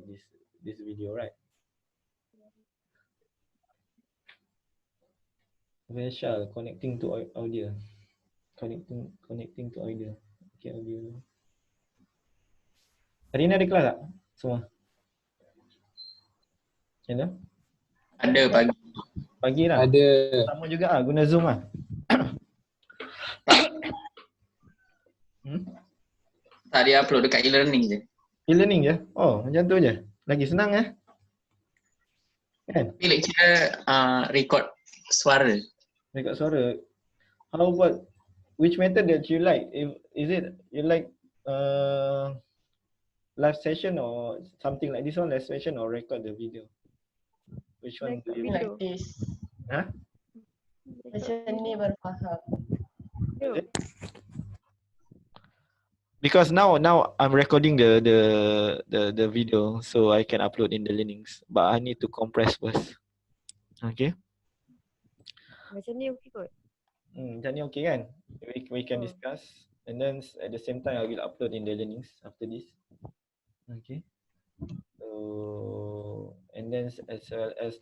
this video, right? Vishal connecting to audio. Connecting to audio. Okay, audio. Hari ni ada kelas tak? Semua? Hello? Ada pagi. Pagi lah? Ada. Sama juga lah, guna Zoom lah. Tak, dia upload dekat e-learning je. E-learning je? Oh, macam tu je? Lagi senang kan? Tapi lecturer record suara. Dekat suara. How about, which method that you like? Is it you like live session or something like this one, live session or record the video? Which one do you like? Like this. Huh? Macam ni baru faham. Is it? Because now I'm recording the video so I can upload in the learnings, but I need to compress first. Okay? Macam ni okey kot. Macam ni okay kan? We can discuss and then at the same time I will upload in the learnings after this. Okay. So and then as well as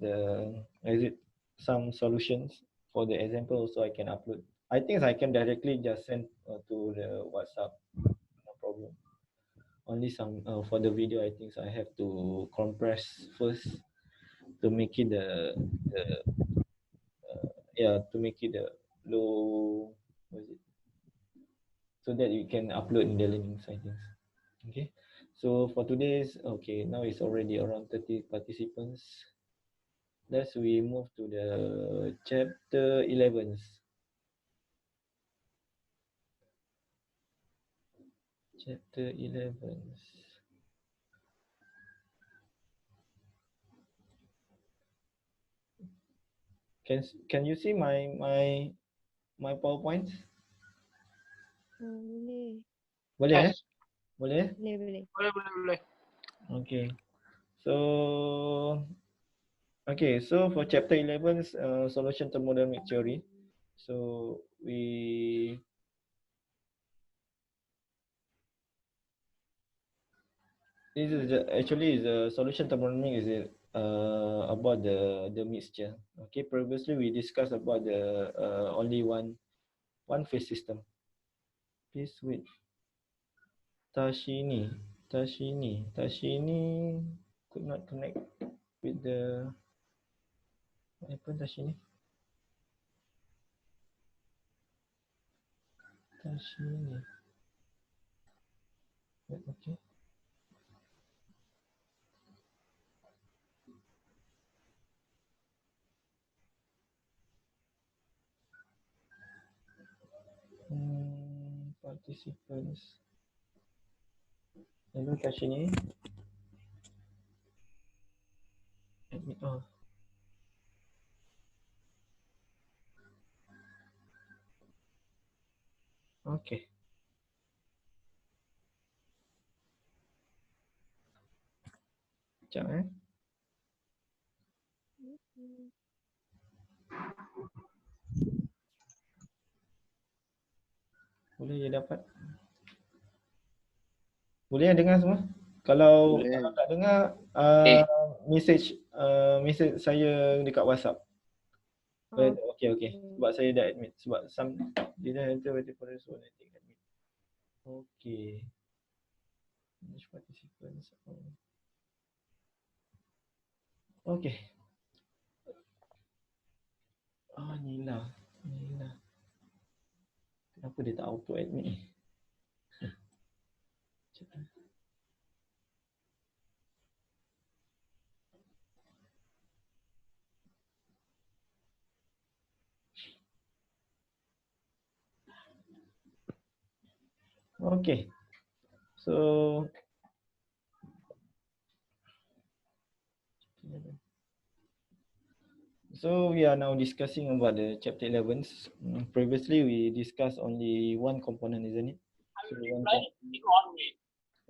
some solutions for the example also I can upload. I think I can directly just send to the WhatsApp. No problem. Only some for the video I think I have to compress first to make it to make it the low, so that you can upload in the learning settings. Okay, so for today's, okay, now it's already around 30 participants. Let's we move to the chapter 11. Chapter 11. Can you see my PowerPoint? Boleh. Boleh Yes. Boleh? Boleh. Boleh. Okay. So for chapter 11 solution thermodynamic theory. So this is actually the solution thermodynamic is about the mixture. Okay, previously we discussed about the only one phase system. Please wait. Tashini could not connect with the, what happened Tashini? Wait, okay. Participants. Hello Tashini. Admit all. Okay. Sekejap Boleh je dapat. Boleh dengar semua? Kalau tak dengar message saya dekat WhatsApp. Okay. Sebab saya dah admit. Sebab dia enter for this one I think admit. Okay. Manage participants. Okay. Nila. Kenapa dia tak auto admit ni? Okay. So we are now discussing about the chapter 11. Previously we discussed only one component, isn't it? So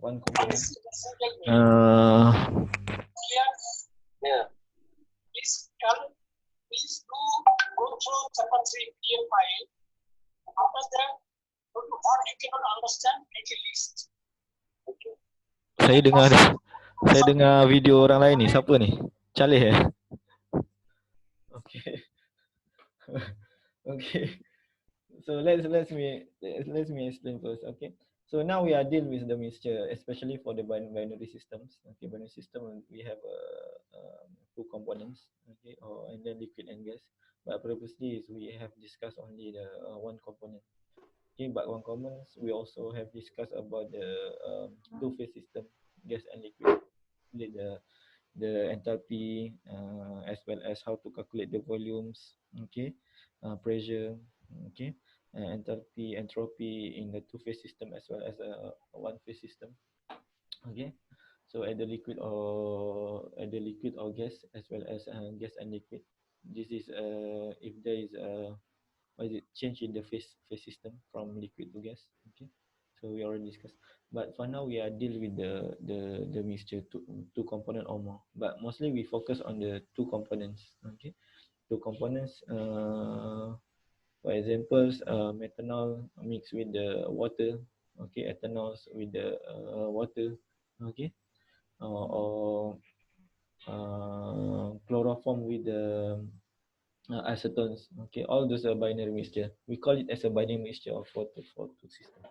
one component. Please do go through chapter 3 PDF file. After that, what you cannot understand, make a list. Okay. Saya Saya dengar video orang lain ni. Siapa ni? Calih eh? Okay. Okay. So let me explain first. Okay. So now we are dealing with the mixture, especially for the binary systems. Okay, binary system we have two components. Okay, and then liquid and gas. But previously is we have discussed only the one component. Okay, but one component we also have discussed about the two-phase system, gas and liquid. The enthalpy as well as how to calculate the volumes, okay, pressure, okay, enthalpy, entropy in the two-phase system as well as a one-phase system, okay. So at the liquid or gas as well as gas and liquid, this is if there is a what is it change in the phase system from liquid to gas, okay. So we already discussed, but for now we are deal with the mixture two component or more, but mostly we focus on the two components, okay. Two components, for examples, methanol mixed with the water, okay, ethanol with the water, okay, or chloroform with the acetones, okay. All those are binary mixture. We call it as a binary mixture of water for two system,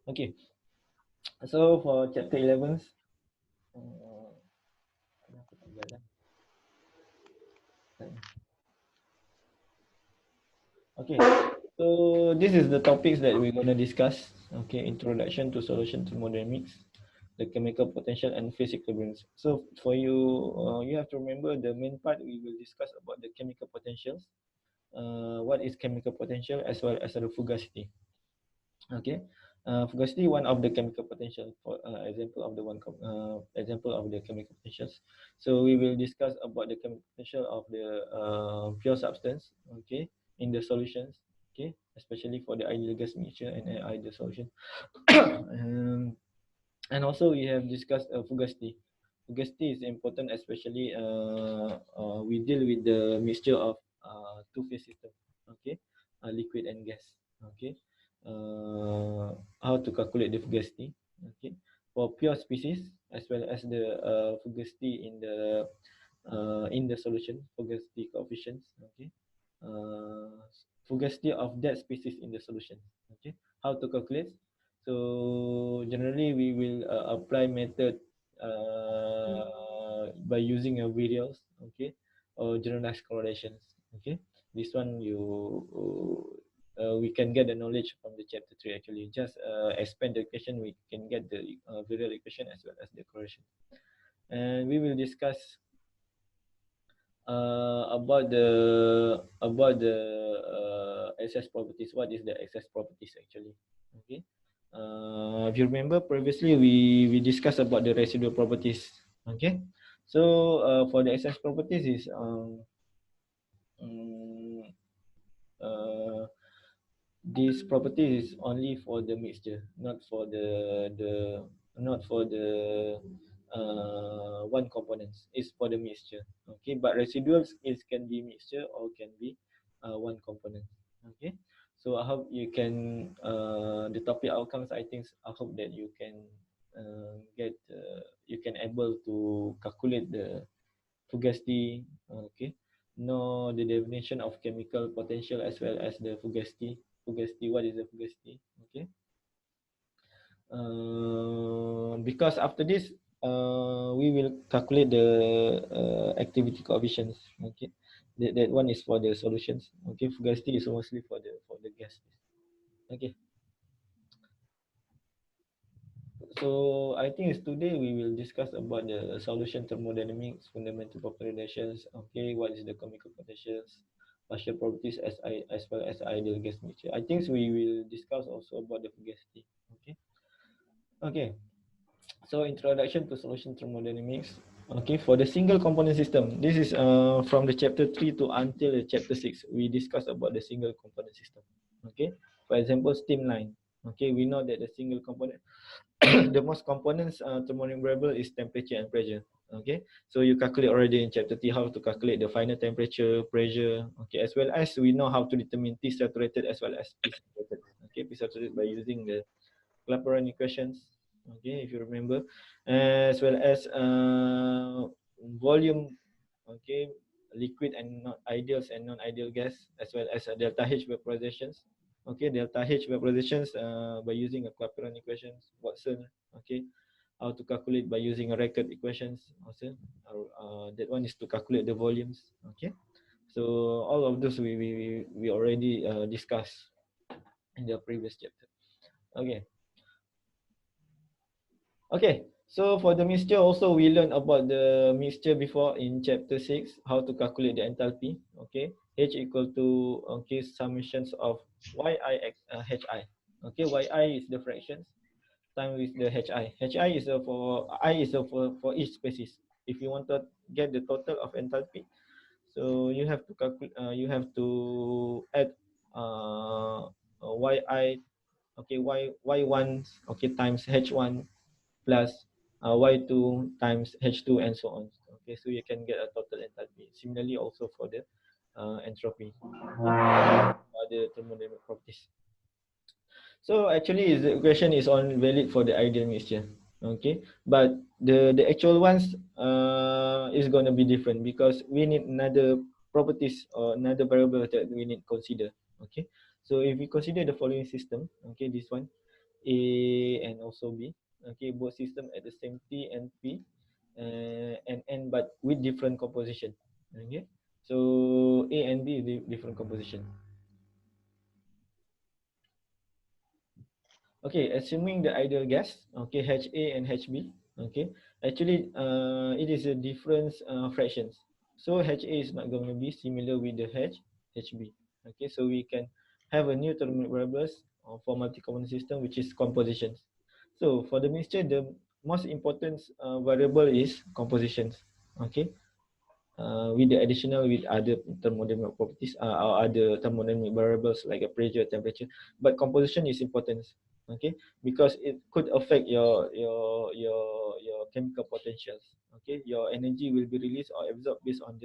okay. So for chapter 11, okay. So this is the topics that we're going to discuss. Okay, introduction to solution thermodynamics, the chemical potential and phase equilibrium. So for you, you have to remember the main part we will discuss about the chemical potentials. What is chemical potential as well as the fugacity. Okay, fugacity one of the chemical potential for example of the example of the chemical potentials. So we will discuss about the chemical potential of the pure substance. Okay, in the solutions. Okay, especially for the ideal gas mixture and ideal solution. And also we have discussed fugacity. Fugacity is important, especially we deal with the mixture of two-phase system. Okay, liquid and gas. Okay, how to calculate the fugacity. Okay, for pure species as well as the fugacity in the solution, fugacity coefficients. Okay, fugacity of that species in the solution. Okay, how to calculate? So generally we will apply method by using a videos, okay, or generalized correlations. Okay, this one we can get the knowledge from the chapter 3 actually. Just expand the equation, we can get the virial equation as well as the correlation. And we will discuss about the excess properties. What is the excess properties actually? Okay. If you remember previously, we discussed about the residual properties. Okay. So for the excess properties is this property is only for the mixture, not for the one components. It's for the mixture. Okay, but residuals is can be mixture or can be one component. Okay, so I hope you can the topic outcomes. I think I hope that you can get you can able to calculate the fugacity. Okay, know the definition of chemical potential as well as the fugacity. Fugacity, what is the fugacity? Okay. Because after this, we will calculate the activity coefficients. Okay, that one is for the solutions. Okay, fugacity is mostly for the gas. Okay. So I think it's today we will discuss about the solution thermodynamics, fundamental populations. Okay, what is the chemical potentials, partial properties as well as ideal gas mixture. I think we will discuss also about the fugacity. Okay. Okay. So introduction to solution thermodynamics. Okay, for the single component system, this is from the chapter 3 to until the chapter 6. We discuss about the single component system. Okay, for example, streamline. Okay, we know that the single component, the most components thermodynamic variable is temperature and pressure. Okay, so you calculate already in chapter 3 how to calculate the final temperature, pressure. Okay, as well as we know how to determine T saturated as well as P saturated. Okay, P saturated by using the Clapeyron equations. Okay, if you remember, as well as volume, okay, liquid and not ideals and non-ideal gas, as well as delta H vaporizations. Okay, delta H vaporizations by using a Clapeyron equations, Watson. Okay, how to calculate by using a Racket equations also. That one is to calculate the volumes. Okay, so all of those we already discussed in the previous chapter. Okay. Okay, so for the mixture also we learned about the mixture before in chapter 6, how to calculate the enthalpy. Okay, H equal to, okay, summations of Yi Hi. Okay, Yi is the fractions time with the Hi. Hi is for I is for each species. If you want to get the total of enthalpy, so you have to calculate. You have to add Yi, okay, Y1, okay, times H1 plus Y2 times H2 and so on. Okay, so you can get a total enthalpy. Similarly, also for the entropy, the thermodynamic properties. So actually, the equation is only valid for the ideal mixture. Okay, but the actual ones is going to be different because we need another properties or another variable that we need to consider. Okay, so if we consider the following system, okay, this one A and also B, okay, both system at the same T and P and N, but with different composition. Okay, so A and B is different composition. Okay, assuming the ideal gas, okay, HA and HB, okay, actually it is a different fractions. So HA is not going to be similar with the HB. Okay, so we can have a new thermodynamic variables for multi-component system, which is compositions. So for the mixture, the most important variable is compositions. Okay, with the additional with other thermodynamic properties or other thermodynamic variables like a pressure, temperature, but composition is important. Okay, because it could affect your chemical potentials. Okay, your energy will be released or absorbed based on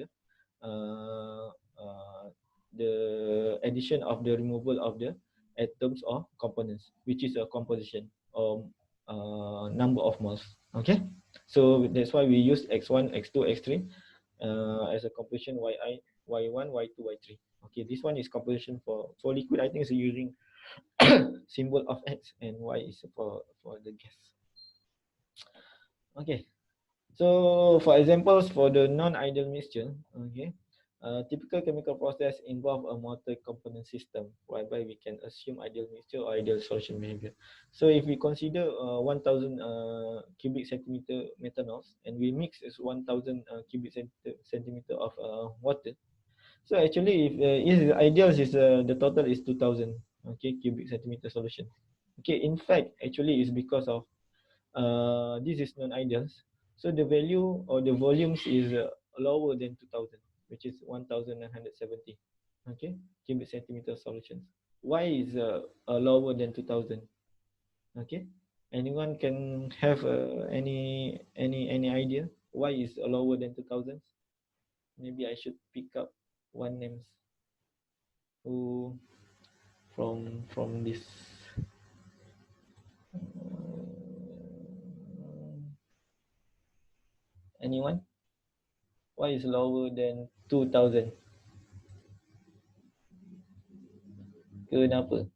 uh, uh, the addition of the removal of the atoms or components, which is a composition or number of moles. Okay, so that's why we use x1, x2, x3 as a composition y1, y2, y3. Okay, this one is composition for liquid. I think it's using symbol of x and y is for the gas. Okay, so for examples for the non-ideal mixture, okay, typical chemical process involve a multi-component system whereby we can assume ideal mixture or ideal solution behavior. So if we consider 1000 cubic centimeter methanols and we mix 1000 cubic centimeter of water, so actually if ideals is the total is 2000, okay, cubic centimeter solution. Okay, in fact actually is because of this is non-ideals. So the value or the volumes is lower than 2000, which is 1970, okay, cubic centimeter solutions. Why is lower than 2000? Okay, anyone can have any idea why is lower than 2000? Maybe I should pick up one names who from this. Anyone? Why is lower than 2000? Kenapa?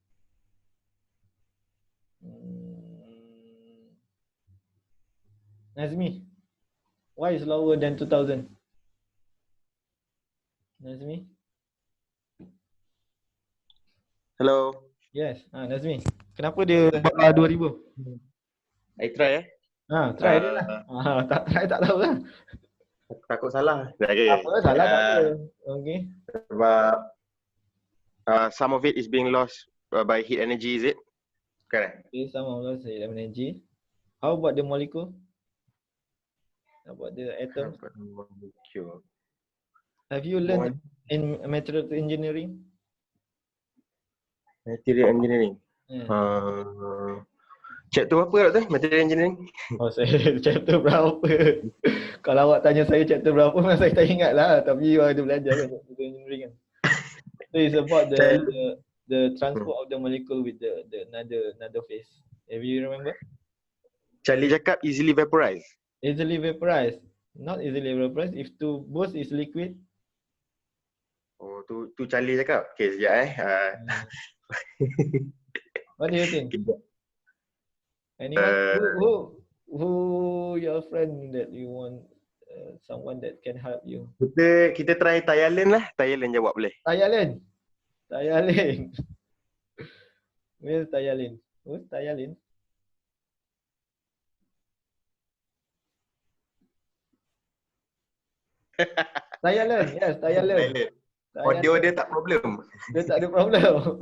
Nazmi, why is lower than 2000? Nazmi? Hello. Yes, Nazmi. Kenapa dia bawah 2000? I try Try dia lah. Tak try tak tahu lah. Takut salah. Okay. Apa salah tak apa. Okay. Sebab some of it is being lost by heat energy, is it? Correct. Okay, some of us say energy. How about the molecule? How about the atoms? Have you learned in material engineering? Material engineering. Chapter apa tu? Material engineering. Oh, saya chapter berapa? Kalau awak tanya saya chapter berapa, saya tak ingat lah. Tapi you ada belajar kan chapter engineering kan. So it's about the transfer of the molecule with the another phase. Have you remember? Charlie cakap easily vaporize. Easily vaporized. Not easily vaporized. If both is liquid. Oh, tu Charlie cakap. Okay, sekejap What do you think? Kejap. Anyone? Who your friend that you want? Someone that can help you. Kita try Thailand lah. Thailand jawab boleh. Thailand. Where's Thailand? Who's Thailand? Thailand. Yes, Thailand. Audio dia tak problem. Dia tak ada problem.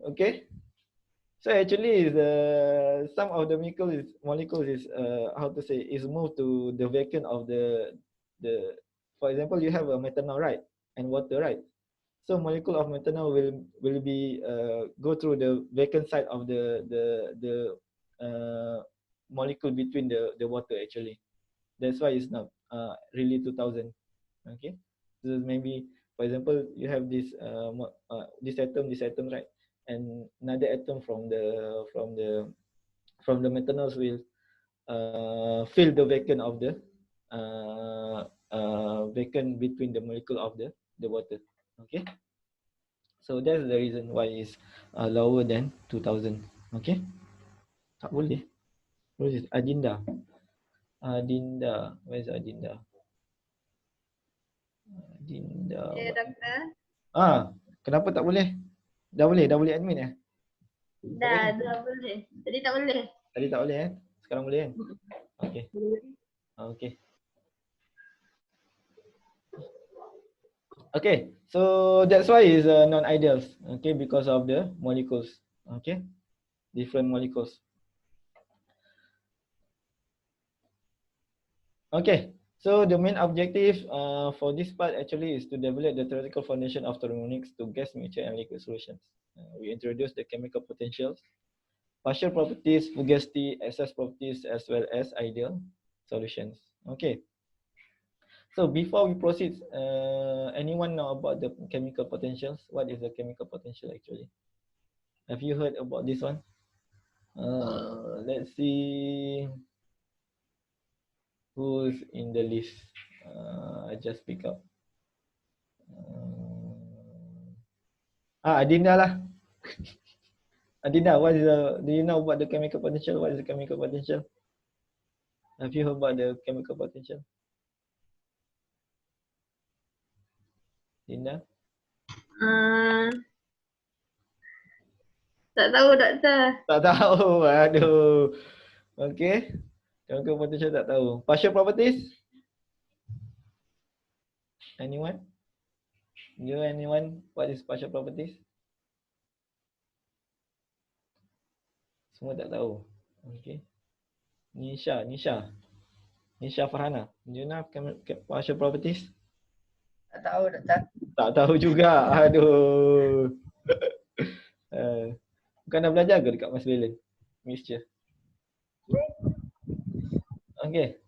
Okay. So actually, some of the molecules is how to say is moved to the vacant of the. For example, you have a methanol, right, and water, right. So molecule of methanol will be go through the vacant side of the molecule between the water actually. That's why it's not really 2000. Okay. So maybe, for example, you have this atom, right, and another atom from the methanols will fill the vacant of the vacant between the molecule of the water. Okay. So that's the reason why it's lower than 2000. Okay. Tak boleh. Where is it? Adinda. Where's Adinda? Ya, doktor. Kenapa tak boleh? Dah boleh admit eh? Dah boleh. Tadi tak boleh. Tadi tak boleh Sekarang boleh kan? Okay. Okay. Okay. So that's why it's non-ideals. Okay, because of the molecules. Okay. Different molecules. Okay. So the main objective for this part actually is to develop the theoretical foundation of thermodynamics to gas, mixture, and liquid solutions. We introduce the chemical potentials, partial properties, fugacity, excess properties, as well as ideal solutions. Okay. So before we proceed, anyone know about the chemical potentials? What is the chemical potential actually? Have you heard about this one? Let's see who's in the list. I just pick up. Adinda lah. Adinda, do you know about the chemical potential? What is the chemical potential? Have you heard about the chemical potential? Dinda? Tak tahu, doktor. Tak tahu. Aduh. Okay. Chemical potential tak tahu. Partial properties? Anyone? Anyone? What is partial properties? Semua tak tahu. Okay. Nisha Farhana. Do you know partial properties? Tak tahu, doktor. Tak tahu juga. Aduh. Bukan dah belajar ke dekat Mas Belen? Mixture. Okay.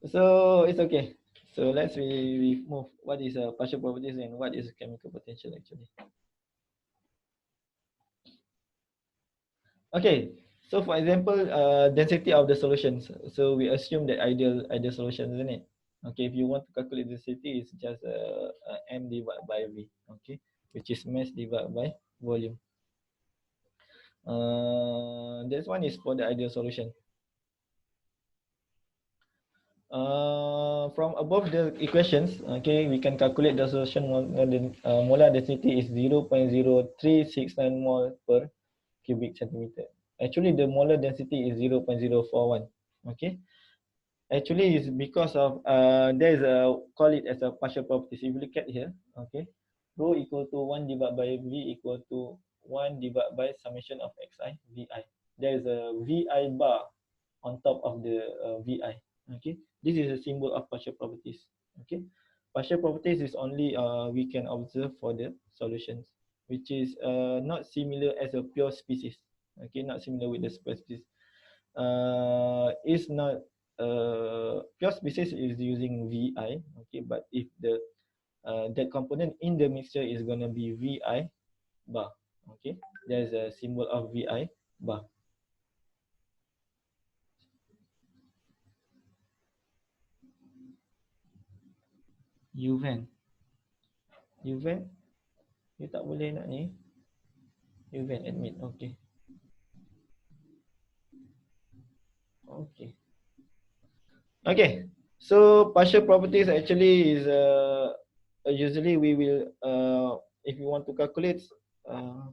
So it's okay. So let's we move. What is partial properties and what is chemical potential actually? Okay. So for example, density of the solutions. So we assume that ideal solution, isn't it? Okay. If you want to calculate density, it's just m divided by v. Okay, which is mass divided by volume. This one is for the ideal solution. From above the equations, okay, we can calculate the solution molar density is 0.0369 mole per cubic centimeter. Actually, the molar density is 0.041. Okay. Actually, it's because of there is a call it as a partial properties. If you look at here, okay, rho equal to 1 divided by v equal to 1 divided by summation of xi vi. There is a vi bar on top of the vi. Okay, this is a symbol of partial properties. Okay, partial properties is only we can observe for the solutions, which is not similar as a pure species. Okay, not similar with the species. Is not pure species is using vi. Okay, but if the that component in the mixture is gonna be vi bar. Okay, there's a symbol of vi bar. Uven. Uven. You tak boleh nak ni. Uven admit. Okay. Okay. Okay. So partial properties actually is usually we will if you want to calculate uh,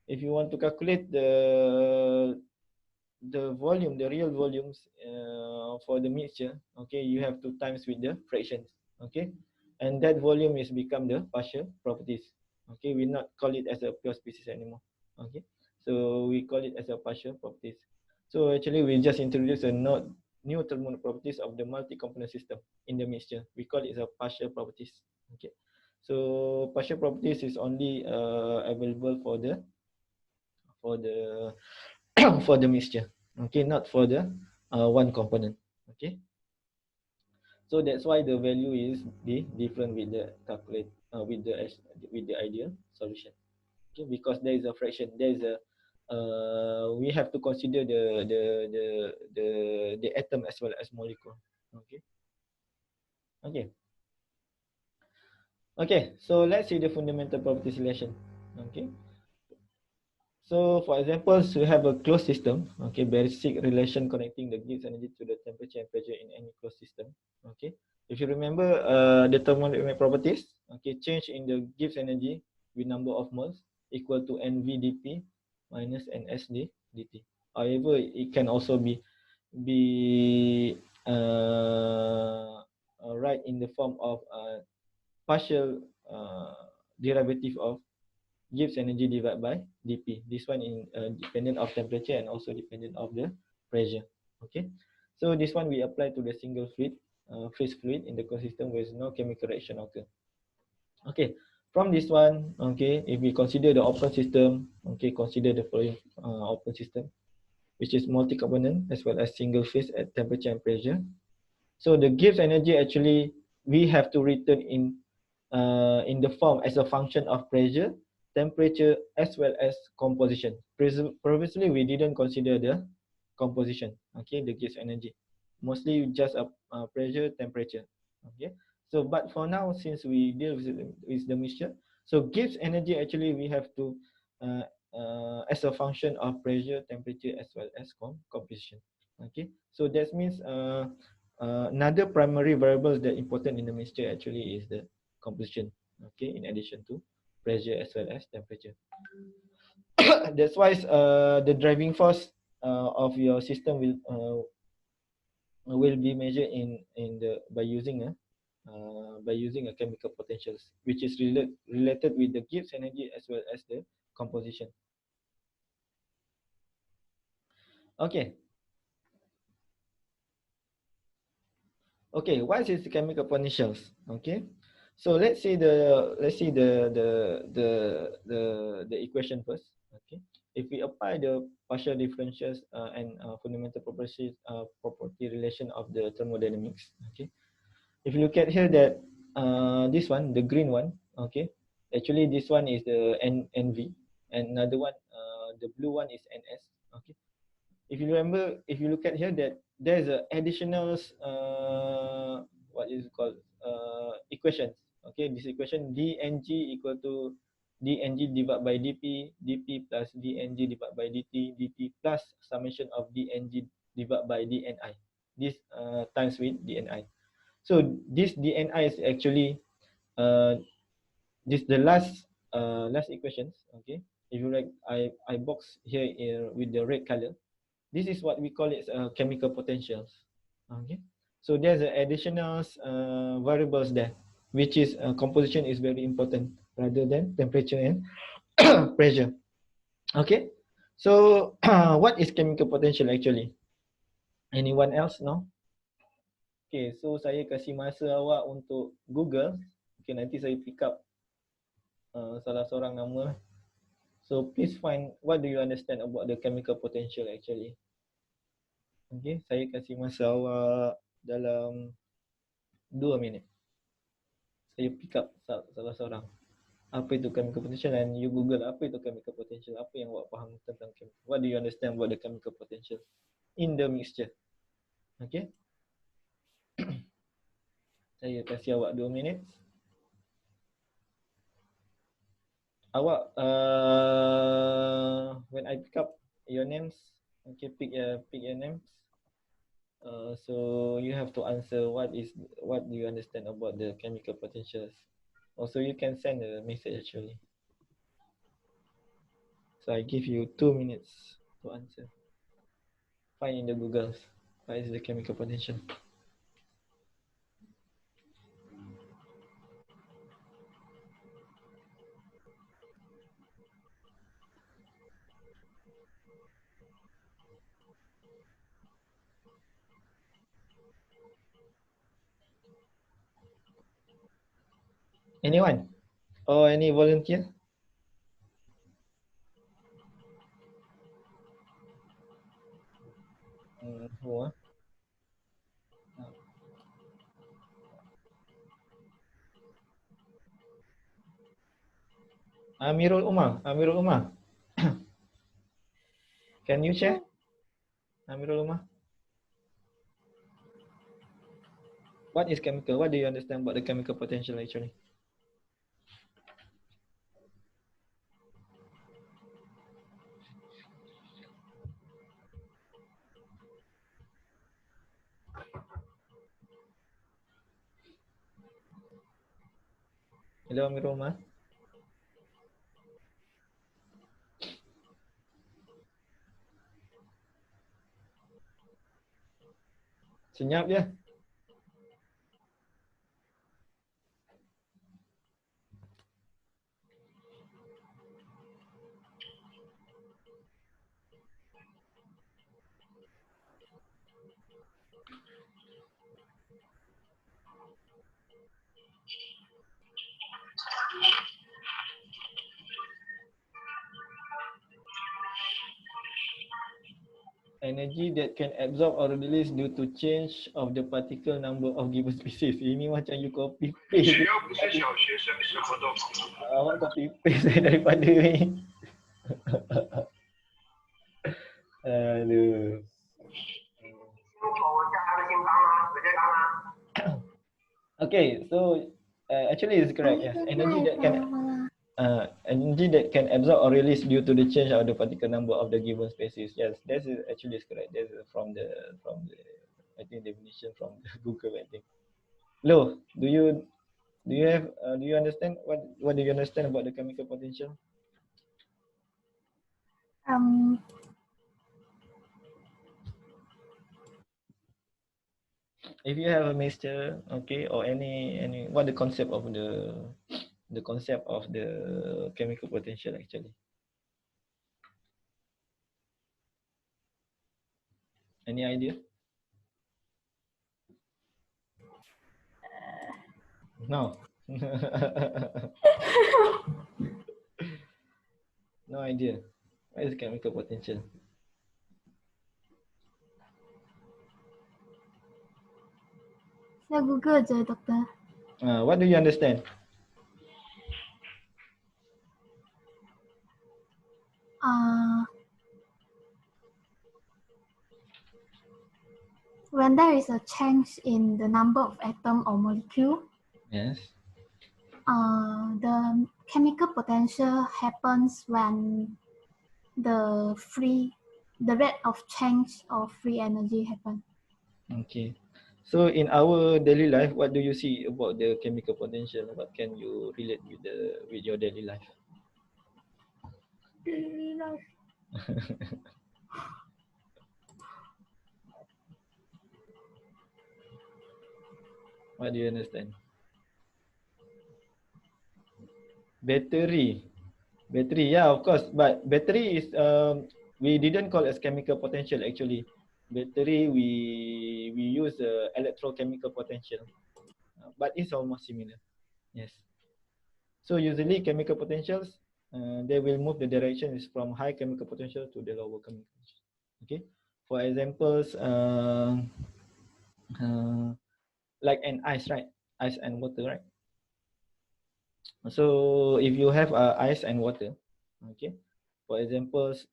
if you want to calculate the volume, the real volumes for the mixture, okay, you have to times with the fractions, okay, and that volume is become the partial properties. Okay, we not call it as a pure species anymore. Okay, so we call it as a partial properties. So actually we just introduce a new thermodynamic properties of the multi-component system in the mixture. We call it as a partial properties. Okay, so partial properties is only available for the for the mixture, okay, not for the one component. Okay, so that's why the value is different with the calculate with the ideal solution. Okay, because there is a fraction, there is a we have to consider the atom as well as molecule. Okay. Okay. Okay, so let's see the fundamental properties relation. Okay. So for example, we have a closed system, okay, basic relation connecting the Gibbs energy to the temperature and pressure in any closed system. Okay, if you remember the thermodynamic properties, okay, change in the Gibbs energy with number of moles equal to NV dP minus NS dt. However, it can also be right in the form of partial derivative of Gibbs energy divided by dP. This one in dependent of temperature and also dependent of the pressure. Okay, so this one we apply to the single fluid, phase fluid in the closed system with no chemical reaction occur. Okay, from this one, okay, if we consider the open system, okay, consider the following open system, which is multi-component as well as single phase at temperature and pressure. So the Gibbs energy actually we have to return in the form as a function of pressure, temperature as well as composition. Previously we didn't consider the composition, okay, the Gibbs energy. Mostly just a pressure, temperature. Okay, so but for now, since we deal with the mixture, so Gibbs energy actually we have to as a function of pressure, temperature as well as composition. Okay, so that means another primary variable that important in the mixture actually is the composition, okay, in addition to pressure as well as temperature. That's why the driving force of your system will be measured in the by using a chemical potentials, which is related with the Gibbs energy as well as the composition. Okay. Okay, what is the chemical potentials? Okay, so let's see the equation first. Okay, if we apply the partial differentials and fundamental property relation of the thermodynamics. Okay, if you look at here that this one, the green one. Okay, actually this one is the NV, and another one, the blue one is NS. Okay, if you remember, if you look at here that there's a additional what is it called equations. Okay, this equation dng equal to dng divided by dp, dp plus dng divided by dt, dt plus summation of dng divided by dni. This times with dni. So this dni is actually this the last equations. Okay, if you like, I box here with the red color. This is what we call it chemical potentials. Okay, so there's additional variables there, which is composition is very important rather than temperature and pressure. Okay, so what is chemical potential actually? Anyone else know? Okay, so saya kasih masa awak untuk Google. Okay, nanti saya pick up salah seorang nama. So please find what do you understand about the chemical potential actually. Okay, saya kasih masa awak dalam 2 minit. Saya pick up salah seorang. Apa itu chemical potential, and you Google apa itu chemical potential, apa yang awak faham tentang chemical. What do you understand about the chemical potential in the mixture? Okay. Saya kasih awak 2 minit. Awak when I pick up your names, okay, pick your names. So you have to answer what do you understand about the chemical potentials. Also, you can send a message actually. So I give you 2 minutes to answer. Find in the Google what is the chemical potential. Anyone? Or any volunteer? Who? Amirul Umar. Can you share? Amirul Umar. What is chemical? What do you understand about the chemical potential actually? Hello Amirul Umar. Senyap je. Energy that can absorb or release due to change of the particle number of given species. Ini macam you copy paste. Awak copy paste daripada ni. Aduh. Okay, so actually it's correct. Yes, energy that can absorb or release due to the change of the particle number of the given species. Yes, that is actually correct. That's from the I think definition from Google. I think. Lo, do you understand what do you understand about the chemical potential? If you have a mixture, okay, or any what the concept of the concept of the chemical potential actually? Any idea? No. No idea. What is chemical potential? Saya Google je, doktor. What do you understand? When there is a change in the number of atom or molecule, Yes. The chemical potential happens when the rate of change of free energy happen. Okay. So in our daily life, what do you see about the chemical potential? What can you relate with your daily life? Daily life. What do you understand? Battery, yeah, of course. But battery is we didn't call as chemical potential actually. Battery we use electrochemical potential, but it's almost similar. Yes. So usually chemical potentials, they will move the direction is from high chemical potential to the lower chemical potential. Okay. For examples, like an ice, right? Ice and water, right? So if you have ice and water, okay. For examples,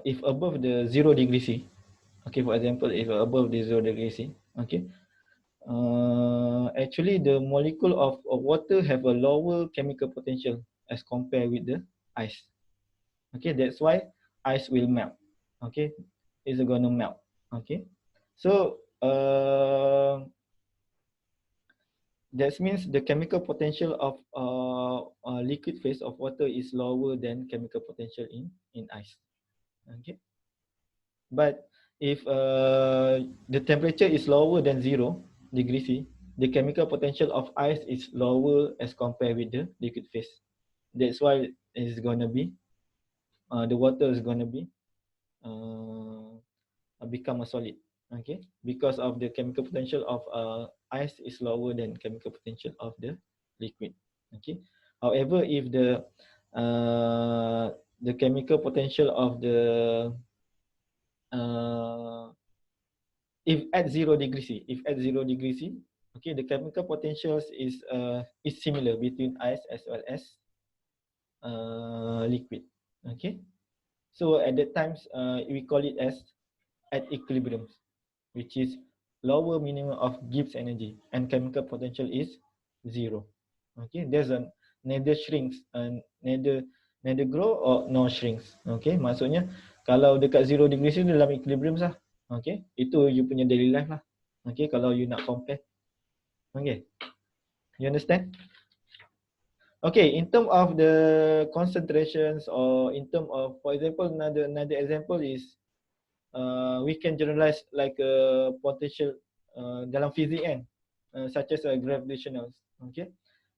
if above the 0 degree C, Okay, for example, if above the 0 degrees C, okay, actually the molecule of water have a lower chemical potential as compared with the ice. Okay, that's why ice will melt. Okay, it's gonna melt. Okay, so that means the chemical potential of liquid phase of water is lower than chemical potential in ice. Okay, but if the temperature is lower than 0 degree C, the chemical potential of ice is lower as compared with the liquid phase. That's why it's gonna be the water is gonna be become a solid. Okay, because of the chemical potential of ice is lower than chemical potential of the liquid. Okay, however, if the chemical potential of the if at 0 degree C, okay, the chemical potentials is similar between ice as well as liquid. Okay, so at that times we call it as at equilibrium, which is lower minimum of Gibbs energy and chemical potential is 0. Okay, there's a neither shrinks and neither grow or nor shrinks. Okay, maksudnya kalau dekat 0 degree C dalam equilibrium lah. Okay, itu you punya daily life lah. Okay, kalau you nak compare. Okay, you understand? Okay, in terms of the concentrations or in terms of, for example, another example is we can generalize like a potential dalam physics kan, such as gravitational. Okay,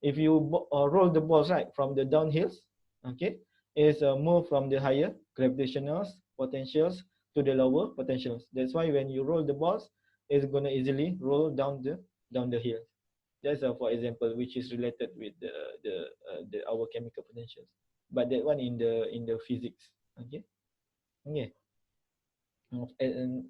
if you roll the balls right from the downhills, okay, is move from the higher gravitational potentials to the lower potentials. That's why when you roll the balls, it's gonna easily roll down the hill. That's for example, which is related with the our chemical potentials. But that one in the physics. Okay, okay. And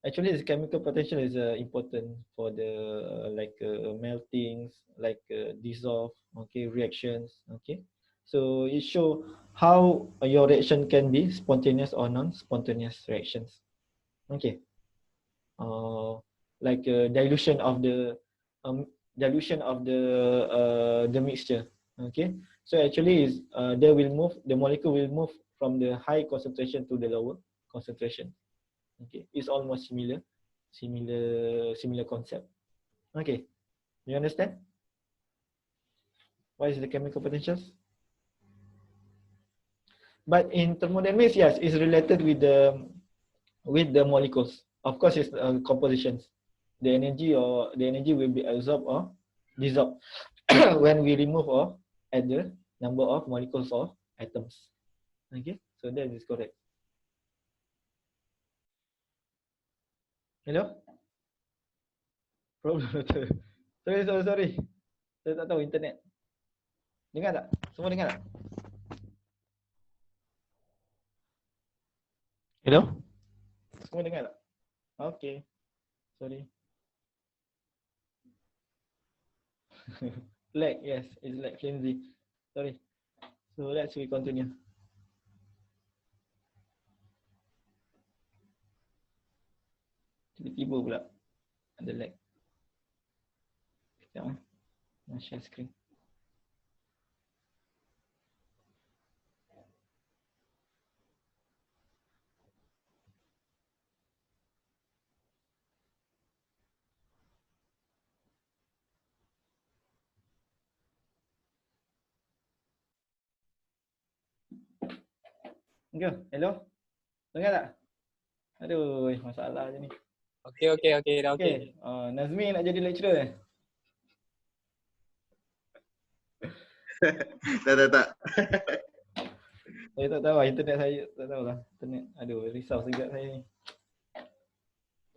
actually, the chemical potential is important for the like meltings, like dissolve, okay, reactions, okay. So it show how your reaction can be spontaneous or non-spontaneous reactions, okay. Like dilution of the mixture, okay. So actually is the molecule will move from the high concentration to the lower concentration. Okay, it's almost similar concept. Okay, you understand what is the chemical potentials? But in thermodynamics, yes, it's related with the molecules. Of course, it's compositions. The energy will be absorbed or dissolved when we remove or add the number of molecules or atoms. Okay, so that is correct. Hello? Problem betul. Sorry. Saya tak tahu internet. Dengar tak? Semua dengar tak? Hello? Semua dengar tak? Okay. Sorry. Lag, yes. It's lag flimsy. Sorry. So let's continue. Tiba-tiba pula ada lag. Sekejap. Nak share screen. Okay, hello? Dengar tak? Aduh, masalah je ni. Okey, dah okey. Nazmi nak jadi lecturer eh? Tak. Saya tak tahu lah, internet saya tak tahu lah. Internet, aduh, risau segat saya ni.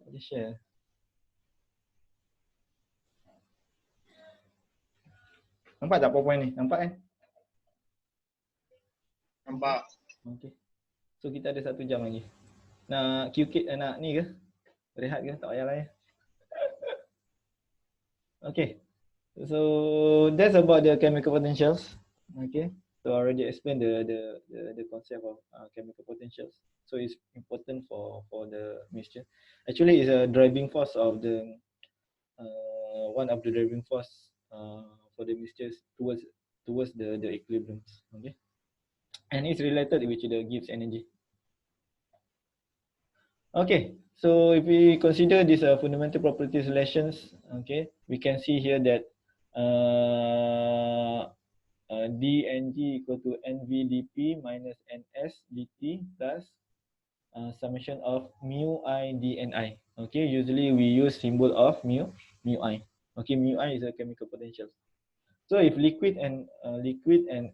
Tak boleh share. Nampak tak PowerPoint ni? Nampak kan? Nampak. Okay. So kita ada 1 jam lagi. Nak QK, nak ni ke? Rehat ke? Tak payah lah ya. Okay. So that's about the chemical potentials. Okay. So I already explained the concept of chemical potentials. So it's important for the mixture. Actually, it's a driving force of the one of the driving force for the mixtures towards the equilibriums. Okay, and it's related with the Gibbs energy. Okay, so if we consider these fundamental properties relations, okay, we can see here that d ng equal to nv dp minus ns dt plus summation of mu I d n I. Okay, usually we use symbol of mu I. Okay, mu I is a chemical potential. So if liquid and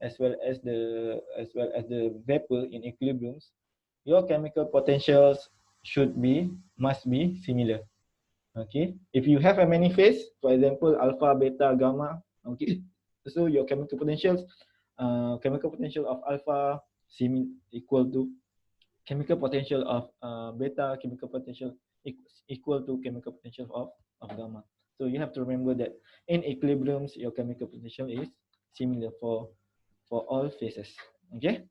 as well as the vapor in equilibriums, your chemical potentials must be similar. Okay, if you have a many phase, for example alpha, beta, gamma, okay, so your chemical potential of alpha equal to chemical potential of beta, chemical potential equal to chemical potential of gamma. So you have to remember that in equilibriums, your chemical potential is similar for all phases. Okay.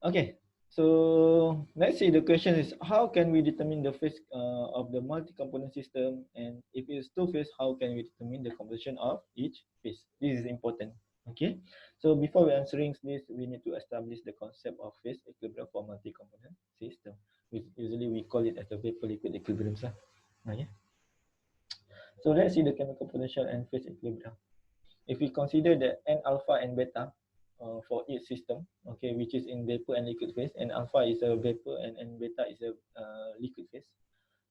Okay. So let's see. The question is, how can we determine the phase of the multi-component system? And if it's two phase, how can we determine the composition of each phase? This is important. Okay. So before we answering this, we need to establish the concept of phase equilibrium for multi-component system. Usually we call it as a vapor liquid equilibrium. Okay. So let's see the chemical potential and phase equilibrium. If we consider the N alpha and beta for each system, okay, which is in vapor and liquid phase, and alpha is a vapor and beta is a liquid phase.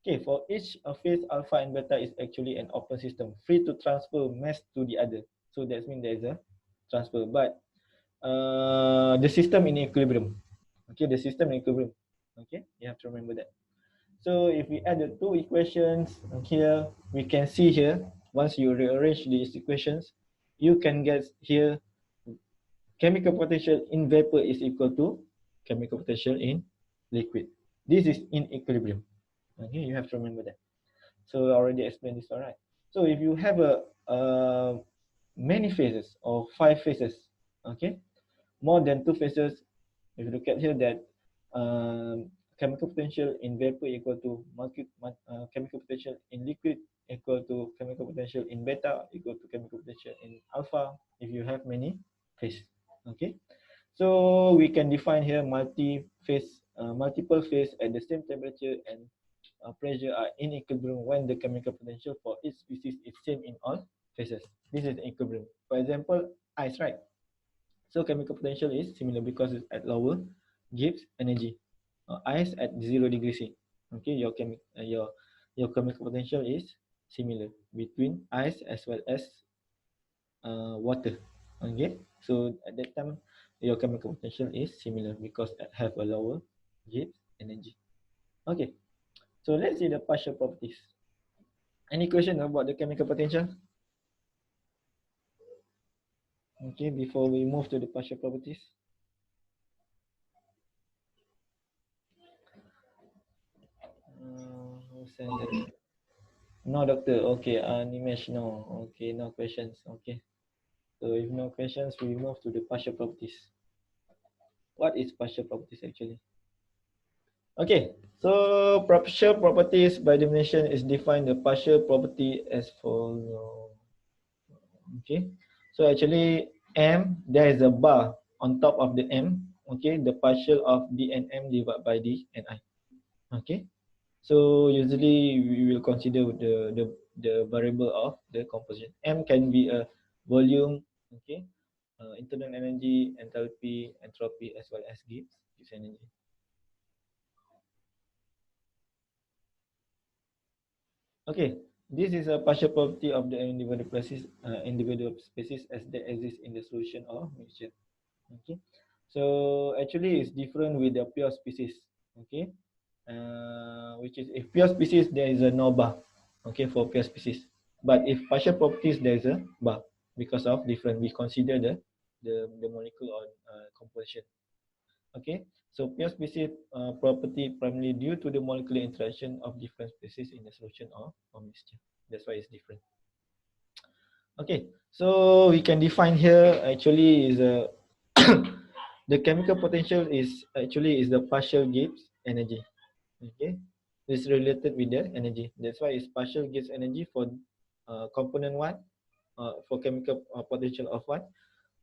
Okay, for each phase, alpha and beta is actually an open system, free to transfer mass to the other. So that means there is a transfer, but the system in equilibrium. Okay, the system in equilibrium. Okay, you have to remember that. So if we add the two equations here, we can see here, once you rearrange these equations, you can get here chemical potential in vapor is equal to chemical potential in liquid. This is in equilibrium. Okay, you have to remember that. So I already explained this, all right. So if you have a many phases or 5 phases, okay, more than 2 phases, if you look at here that chemical potential in vapor equal to chemical potential in liquid equal to chemical potential in beta equal to chemical potential in alpha if you have many phase. Okay, so we can define here multiple phase at the same temperature and pressure are in equilibrium when the chemical potential for each species is same in all phases. This is equilibrium. For example, ice, right? So chemical potential is similar because it's at lower Gibbs energy. Ice at 0 degrees C. Okay, your chemical potential is similar between ice as well as water. Okay, so at that time your chemical potential is similar because it have a lower Gibbs energy. Okay, so let's see the partial properties. Any question about the chemical potential? Okay, before we move to the partial properties. Who sent that? No, doctor. Okay, Nimesh, no. Okay, no questions. Okay. So if no questions, we move to the partial properties. What is partial properties actually? Okay, so partial properties by definition is defined the partial property as follows. Okay, so actually M, there is a bar on top of the M. Okay, the partial of D and M divided by D and I. Okay, so usually we will consider the variable of the composition. M can be a volume, okay, internal energy, enthalpy, entropy, as well as Gibbs energy. Okay, this is a partial property of the individual species as they exist in the solution or mixture. Okay, so actually it's different with the pure species. Okay, which is if pure species there is a no bar. Okay, for pure species, but if partial properties there is a bar because of different. We consider the molecule or composition. Okay, so pure species property primarily due to the molecular interaction of different species in the solution or mixture. That's why it's different. Okay, so we can define here actually is a the chemical potential is actually is the partial Gibbs energy. Okay, it's related with the energy. That's why it's partial Gibbs energy for component one, for chemical potential of one,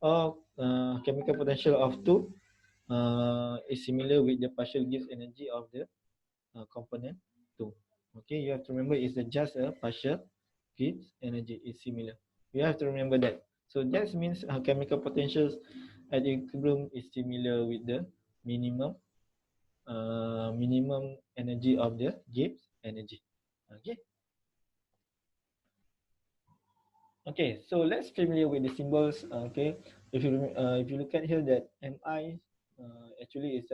or chemical potential of two is similar with the partial Gibbs energy of the component two. Okay, you have to remember it's just a partial Gibbs energy is similar. You have to remember that. So that means chemical potentials at equilibrium is similar with the minimum minimum energy of the Gibbs energy. Okay. Okay, so let's familiar with the symbols. Okay, if you look at here that Mi actually is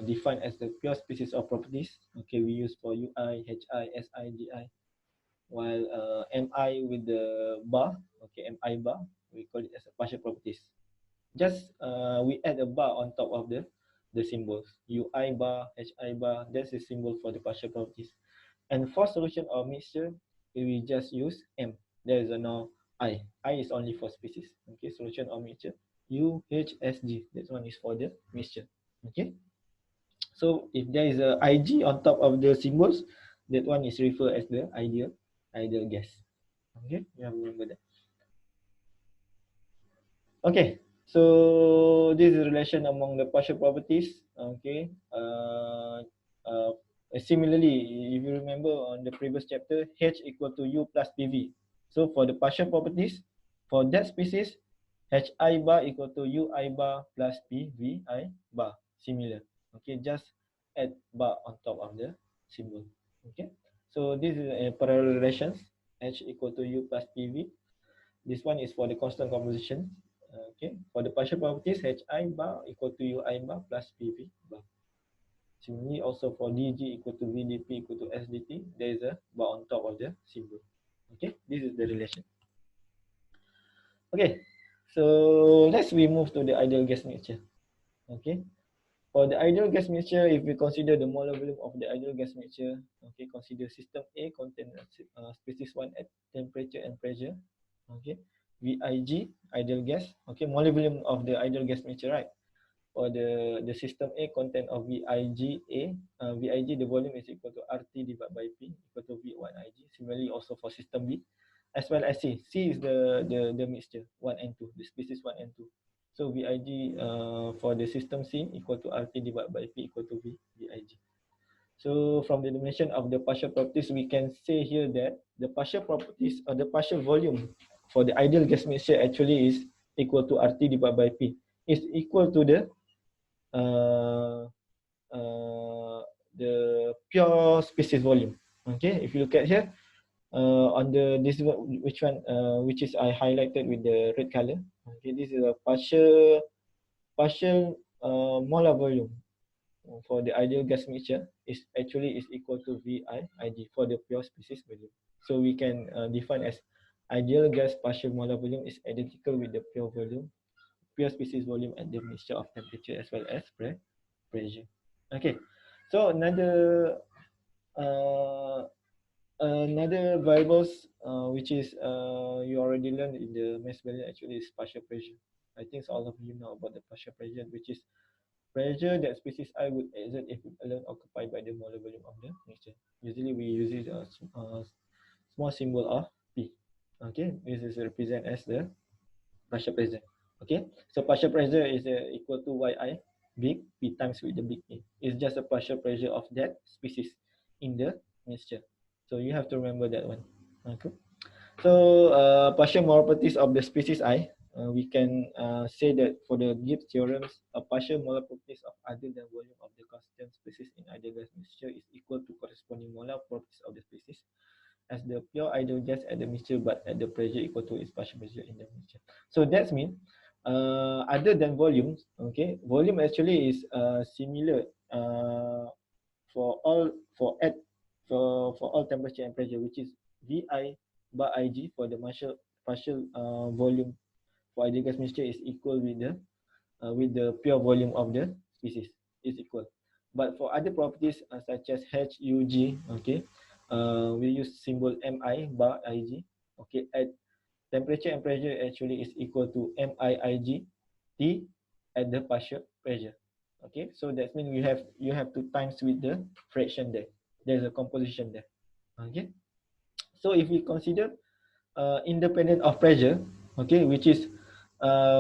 defined as the pure species of properties. Okay, we use for Ui, Hi, Si, Gi, while Mi with the bar. Okay, Mi bar we call it as a partial properties. Just we add a bar on top of the symbols. Ui bar, Hi bar. That's the symbol for the partial properties. And for solution or mixture, we just use M. There is no I. I is only for species. Okay, solution or mixture. U, H, S, G. That one is for the mixture. Okay. So if there is a Ig on top of the symbols, that one is referred as the ideal gas. Okay, you have to remember that. Okay, so this is relation among the partial properties. Okay, similarly, if you remember on the previous chapter, H equal to U plus PV. So for the partial properties, for that species, Hi bar equal to Ui bar plus PVi bar. Similar. Okay, just add bar on top of the symbol. Okay, so this is a parallel relations. H equal to U plus PV. This one is for the constant composition. Okay, for the partial properties, Hi bar equal to Ui bar plus PV bar. Similarly, also for dg equal to vdp equal to sdt, there is a bar on top of the symbol. Okay, this is the relation. Okay, so let's we move to the ideal gas mixture. Okay, for the ideal gas mixture, if we consider the molar volume of the ideal gas mixture, okay, consider system A contain species 1 at temperature and pressure. Okay, Vig ideal gas. Okay, molar volume of the ideal gas mixture, right? For the system A content of Vig Vig the volume is equal to RT divided by P equal to V1 Ig. Similarly also for system B, as well as C. C is the mixture 1 and 2, the species 1 and 2. So Vig for the system C equal to RT divided by P equal to Vig. So from the definition of the partial properties, we can say here that the partial properties or the partial volume for the ideal gas mixture actually is equal to RT divided by P. Is equal to the pure species volume. Okay, if you look at here, on the this which one which is I highlighted with the red color. Okay, this is a partial molar volume for the ideal gas mixture is actually is equal to Vig for the pure species volume. So we can define as ideal gas partial molar volume is identical with the pure species volume at the mixture of temperature as well as pressure. Okay, so another variables which is you already learned in the mass balance actually is partial pressure. I think all of you know about the partial pressure, which is pressure that species I would exert if alone occupied by the molar volume of the mixture. Usually we use it small symbol of P. Okay, this is represent as the partial pressure. Okay, so partial pressure is equal to Yi big P times with the big A. It's just a partial pressure of that species in the mixture. So you have to remember that one. Okay. So partial molar properties of the species I, we can say that for the Gibbs theorems, a partial molar properties of other than volume of the constant species in ideal gas mixture is equal to corresponding molar properties of the species as the pure ideal gas at the mixture but at the pressure equal to its partial pressure in the mixture. So that means other than volumes, okay, volume actually is similar for all temperature and pressure, which is Vi bar Ig for the partial volume for ideal gas mixture is equal with the pure volume of the species is equal. But for other properties such as Hug, okay, we use symbol Mi bar Ig. Okay, at temperature and pressure actually is equal to Mi Ig T at the partial pressure. Okay, so that means you have to times with the fraction there. There's a composition there. Okay, so if we consider independent of pressure, okay, which is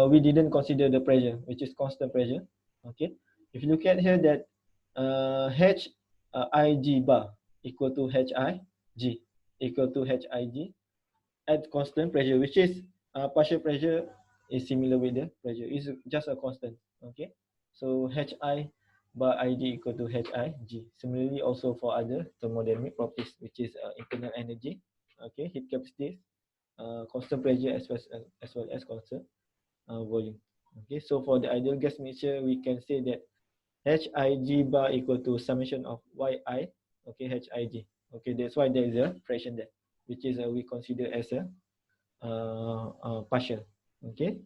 we didn't consider the pressure, which is constant pressure. Okay, if you look at here that H Ig bar equal to Hi G equal to Hij at constant pressure, which is partial pressure is similar with the pressure, is just a constant. Okay, so Hi bar Ig equal to Hij. Similarly, also for other thermodynamic properties, which is internal energy, okay, heat capacity, constant pressure as well as constant volume. Okay, so for the ideal gas mixture, we can say that Hij bar equal to summation of Yi, okay, Hij. Okay, that's why there is a fraction there, which is we consider as a partial. Okay,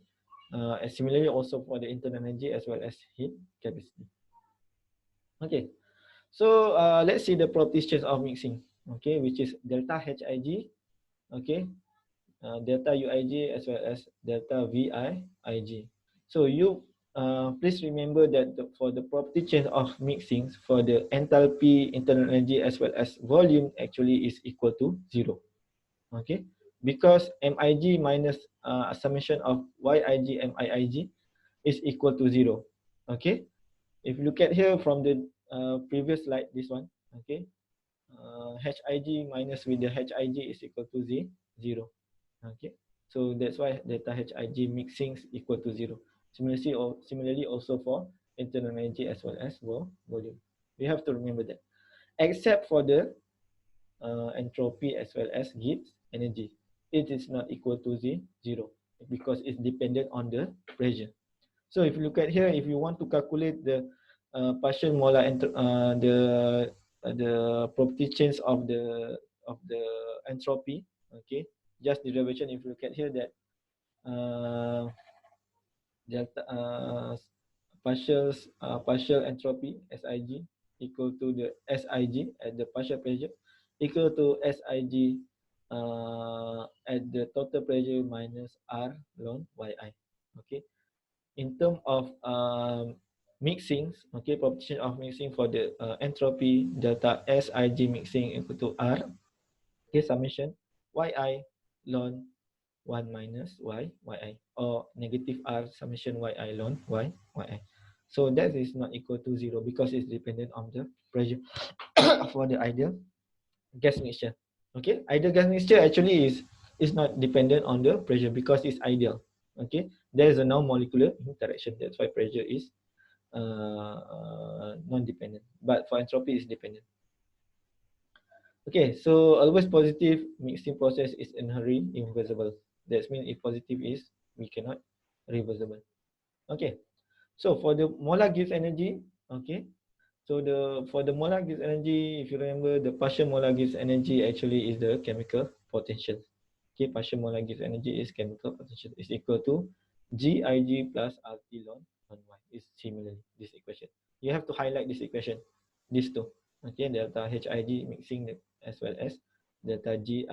and similarly also for the internal energy as well as heat capacity. Okay, so let's see the properties change of mixing. Okay, which is delta Hij, okay, delta Uij as well as delta Viij. So you please remember that for the property change of mixing, for the enthalpy, internal energy as well as volume actually is equal to 0. Okay, because Mij minus summation of Yij Miij is equal to 0. Okay, if you look at here from the previous slide, this one, okay, Hij minus with the Hij is equal to 0. Okay, so that's why delta Hij mixing is equal to 0. Similarly also for internal energy as well as volume. We have to remember that, except for the entropy as well as heat energy, it is not equal to 0 because it's dependent on the pressure. So if you look at here, if you want to calculate the partial molar the property change of the entropy, okay, just derivation. If you look at here that delta partial entropy Sij equal to the Sij at the partial pressure equal to Sij at the total pressure minus R ln Yi. Okay, in terms of mixings, okay, proportion of mixing for the entropy delta Sij mixing equal to R, okay, summation Yi ln 1 minus Yi, or negative R summation Yi ln Yi. So that is not equal to 0 because it's dependent on the pressure for the ideal gas mixture. Okay, ideal gas mixture actually is not dependent on the pressure because it's ideal. Okay, there is a non-molecular interaction. That's why pressure is non-dependent. But for entropy, it's dependent. Okay, so always positive mixing process is inherently irreversible. That means if positive is, we cannot reversible. Okay, so for the molar Gibbs energy, okay, so for the molar Gibbs energy, if you remember, the partial molar Gibbs energy actually is the chemical potential. Okay, partial molar Gibbs energy is chemical potential is equal to Gig plus RT ln Y. Is similarly this equation. You have to highlight this equation, these two. Okay, delta Hij mixing as well as delta Gig,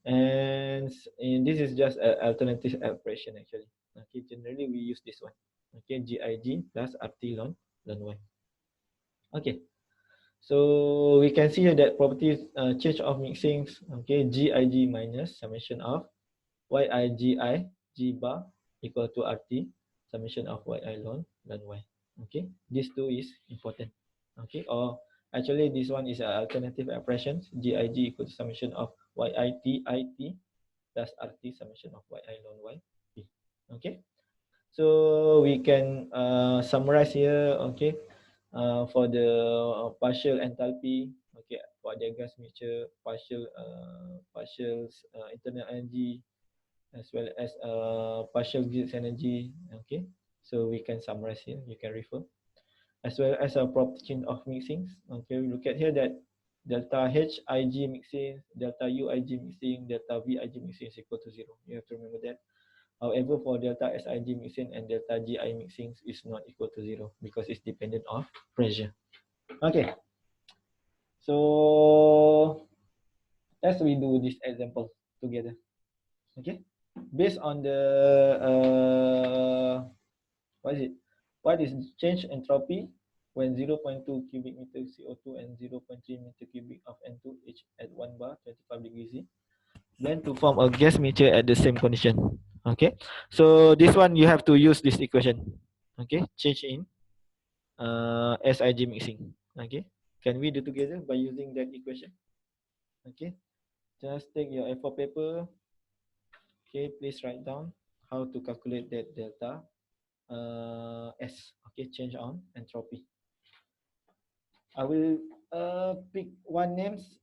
and this is just an alternative expression actually. Okay, generally we use this one. Okay, Gig plus RT ln Y. Okay, so we can see that properties change of mixings. Okay, Gig minus summation of Yigi G bar equal to RT summation of Yi ln Y. Okay, these two is important. Okay, or actually this one is an alternative expression. Gig equal to summation of Yit plus RT summation of Yi ln Y. Okay, so we can summarize here. Okay, for the partial enthalpy, okay, for the gas mixture, partial internal energy as well as partial Gibbs energy. Okay, so we can summarize here. You can refer as well as a property of mixings. Okay, we look at here that delta Hij mixing, delta Uij mixing, delta Vij mixing is equal to 0. You have to remember that. However, for delta Sij mixing and delta Gi mixing is not equal to 0 because it's dependent on pressure. Okay, so let's we do this example together. Okay, based on the What is it? What is change entropy when 0.2 cubic meter CO2 and 0.3 meter cubic of N2 each at 1 bar 25 degrees C, then to form a gas mixture at the same condition? Okay, so this one you have to use this equation. Okay, change in SIG mixing. Okay, can we do together by using that equation? Okay, just take your A4 paper. Okay, please write down how to calculate that delta S. Okay, change on entropy. I will pick one names.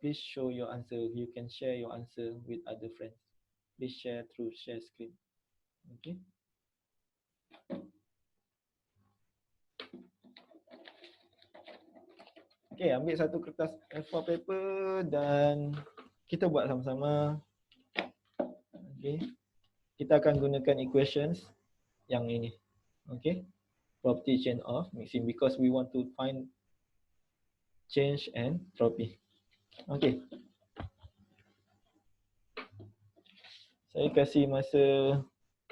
Please show your answer. You can share your answer with other friends. Please share through share screen. Okay. Okay, ambil satu kertas A4 paper dan kita buat sama-sama. Okay. Kita akan gunakan equations yang ini. Okay. Property chain of mixing because we want to find change entropy. Okay. Saya kasih masa,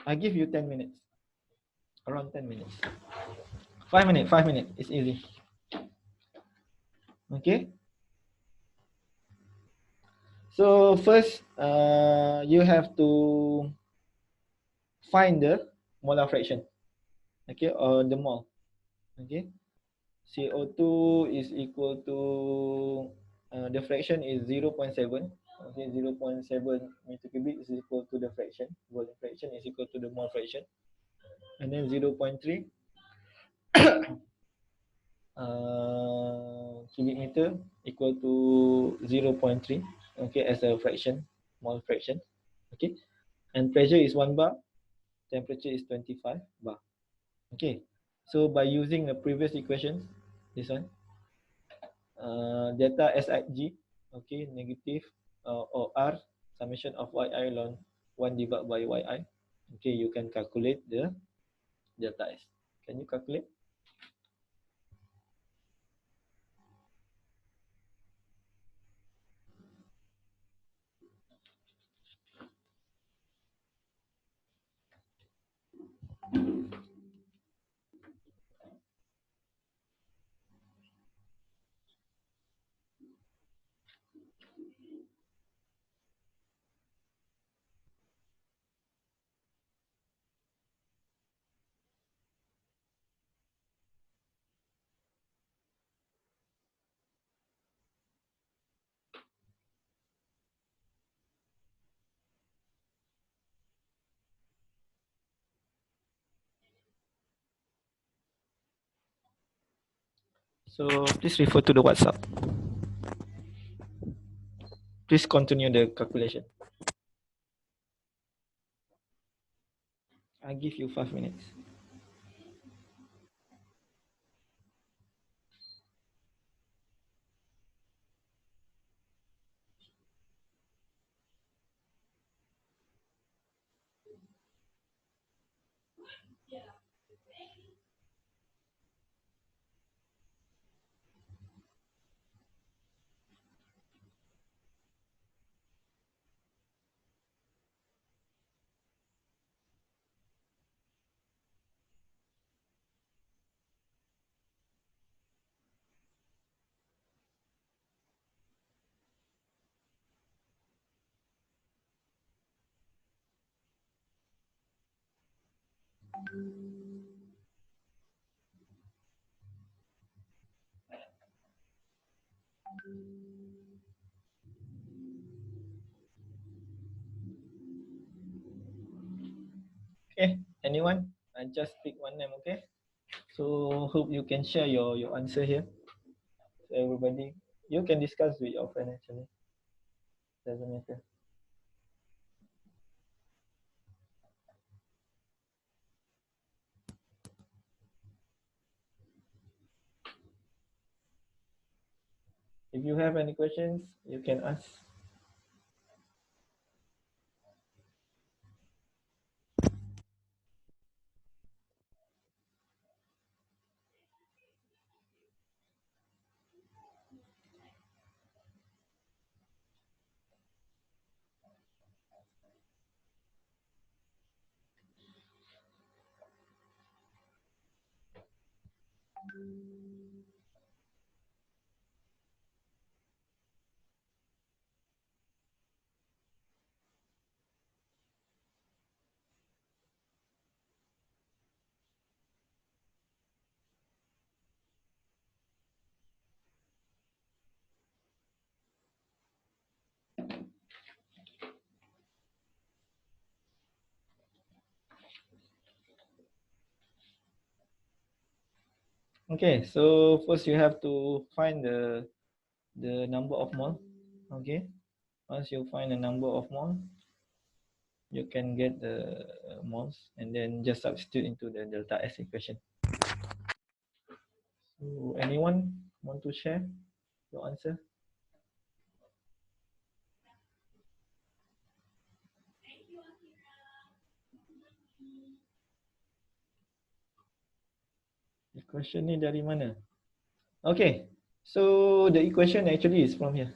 I give you 10 minutes. Around 10 minutes. 5 minutes, 5 minutes. It's easy. Okay. So first, you have to find the molar fraction. Okay, or the mole. Okay. CO2 is equal to, the fraction is 0.7. Okay, 0.7 meter cubic is equal to the fraction. Volume fraction is equal to the mole fraction. And then 0.3 cubic meter equal to 0.3, okay, as a fraction, mole fraction. Okay, and pressure is 1 bar, temperature is 25 bar. Okay, so by using the previous equations, this one, delta SIG, okay, negative or R summation of yi ln 1 divided by yi. Okay, you can calculate the delta S. Can you calculate? So please refer to the WhatsApp. Please continue the calculation. I give you 5 minutes. Okay, anyone? I just pick one name, okay? So hope you can share your answer here. So everybody, you can discuss with your friend actually. Doesn't matter. If you have any questions, you can ask. Okay, so first you have to find the number of mole. Okay, once you find the number of mole, you can get the moles and then just substitute into the delta S equation. So anyone want to share your answer? Equation ni dari mana? Okay, so the equation actually is from here.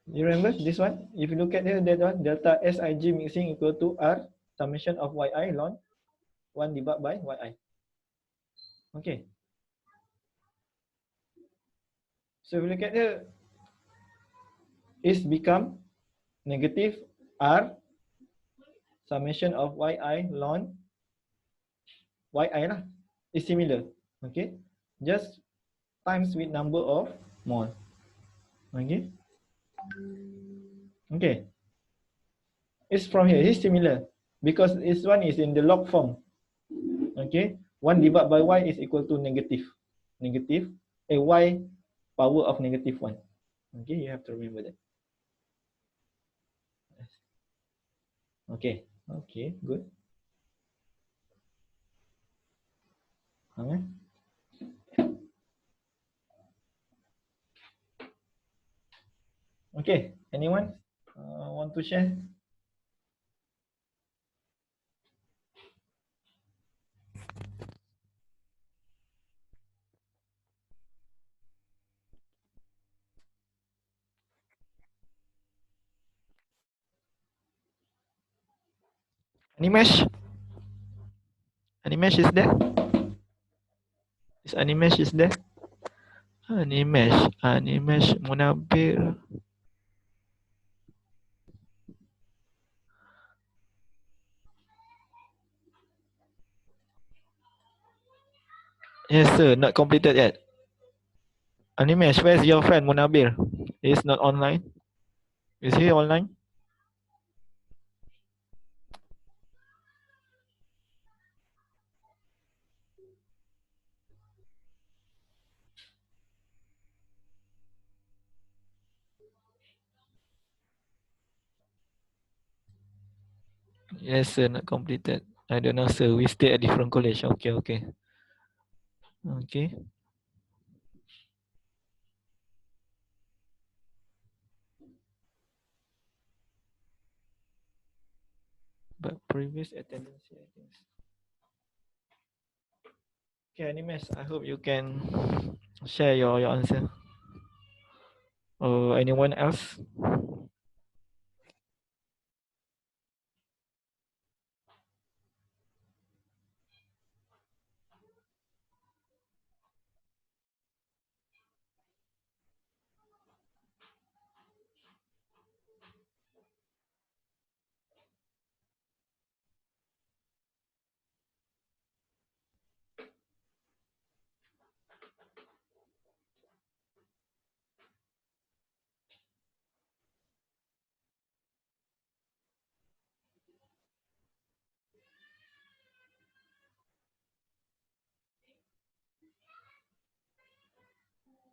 You remember this one? If you look at here, that one, delta Sij mixing equal to R summation of Yi ln 1 divided by Yi. Okay. So if you look at here, it's become negative R summation of Yi ln Yi lah. Is similar. Okay. Just times with number of mole. Okay. Okay. It's from here. It's similar because this one is in the log form. Okay. 1 divided by Y is equal to negative. Y power of negative 1. Okay. You have to remember that. Okay. Okay. Good. Okay. Anyone want to share? Animesh? Animesh is there? Is Animesh is there? Animesh Munabir. Yes sir, not completed yet. Animesh, where's your friend Munabir? He's not online. Is he online? Yes sir, not completed. I don't know sir, we stay at different college. Okay, okay. Okay. But previous attendance, I think. Okay, Animesh, I hope you can share your answer. Or anyone else?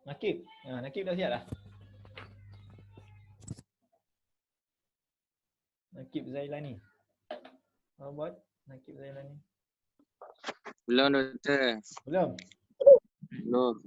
Nakib. Nakib dah siap dah? Nakib Zailani. How about Nakib Zailani? Belum doktor. Belum? Belum.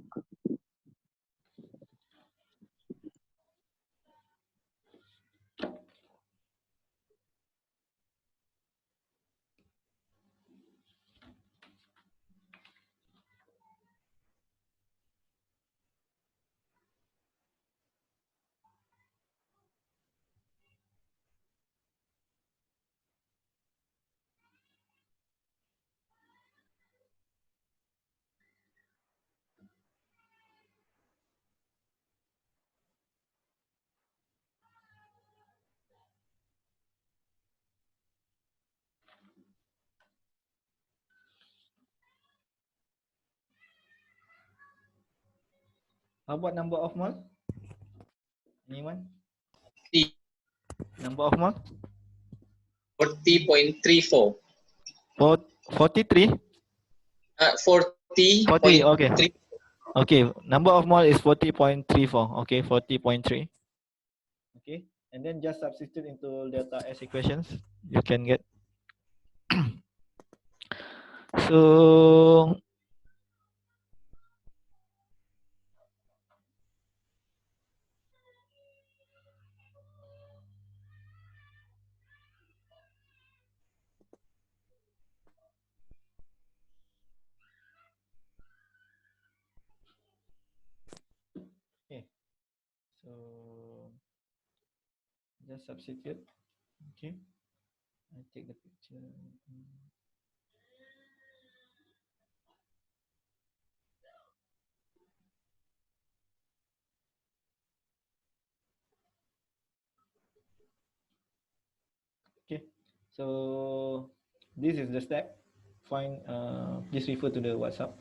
How about number of mole? Anyone? T. Number of mole? 40.34. 43? 40, 40.3. okay. Okay, number of mole is 40.34. Okay, 40.3. Okay, and then just substitute into delta S equations. You can get. So okay, so just substitute. Okay, I take the picture. Okay, so this is the step. Find. Please refer to the WhatsApp.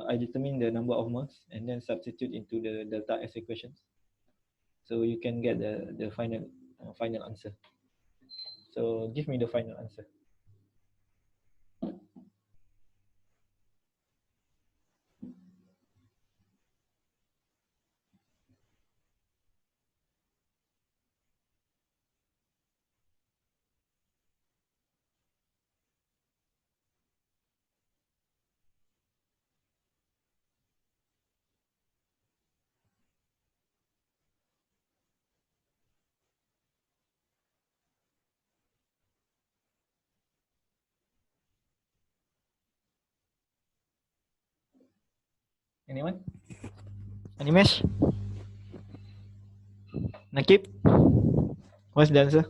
I determine the number of moles and then substitute into the delta S equations, so you can get the final answer. So give me the final answer. Anyone? Animesh? Nakib? What's the answer?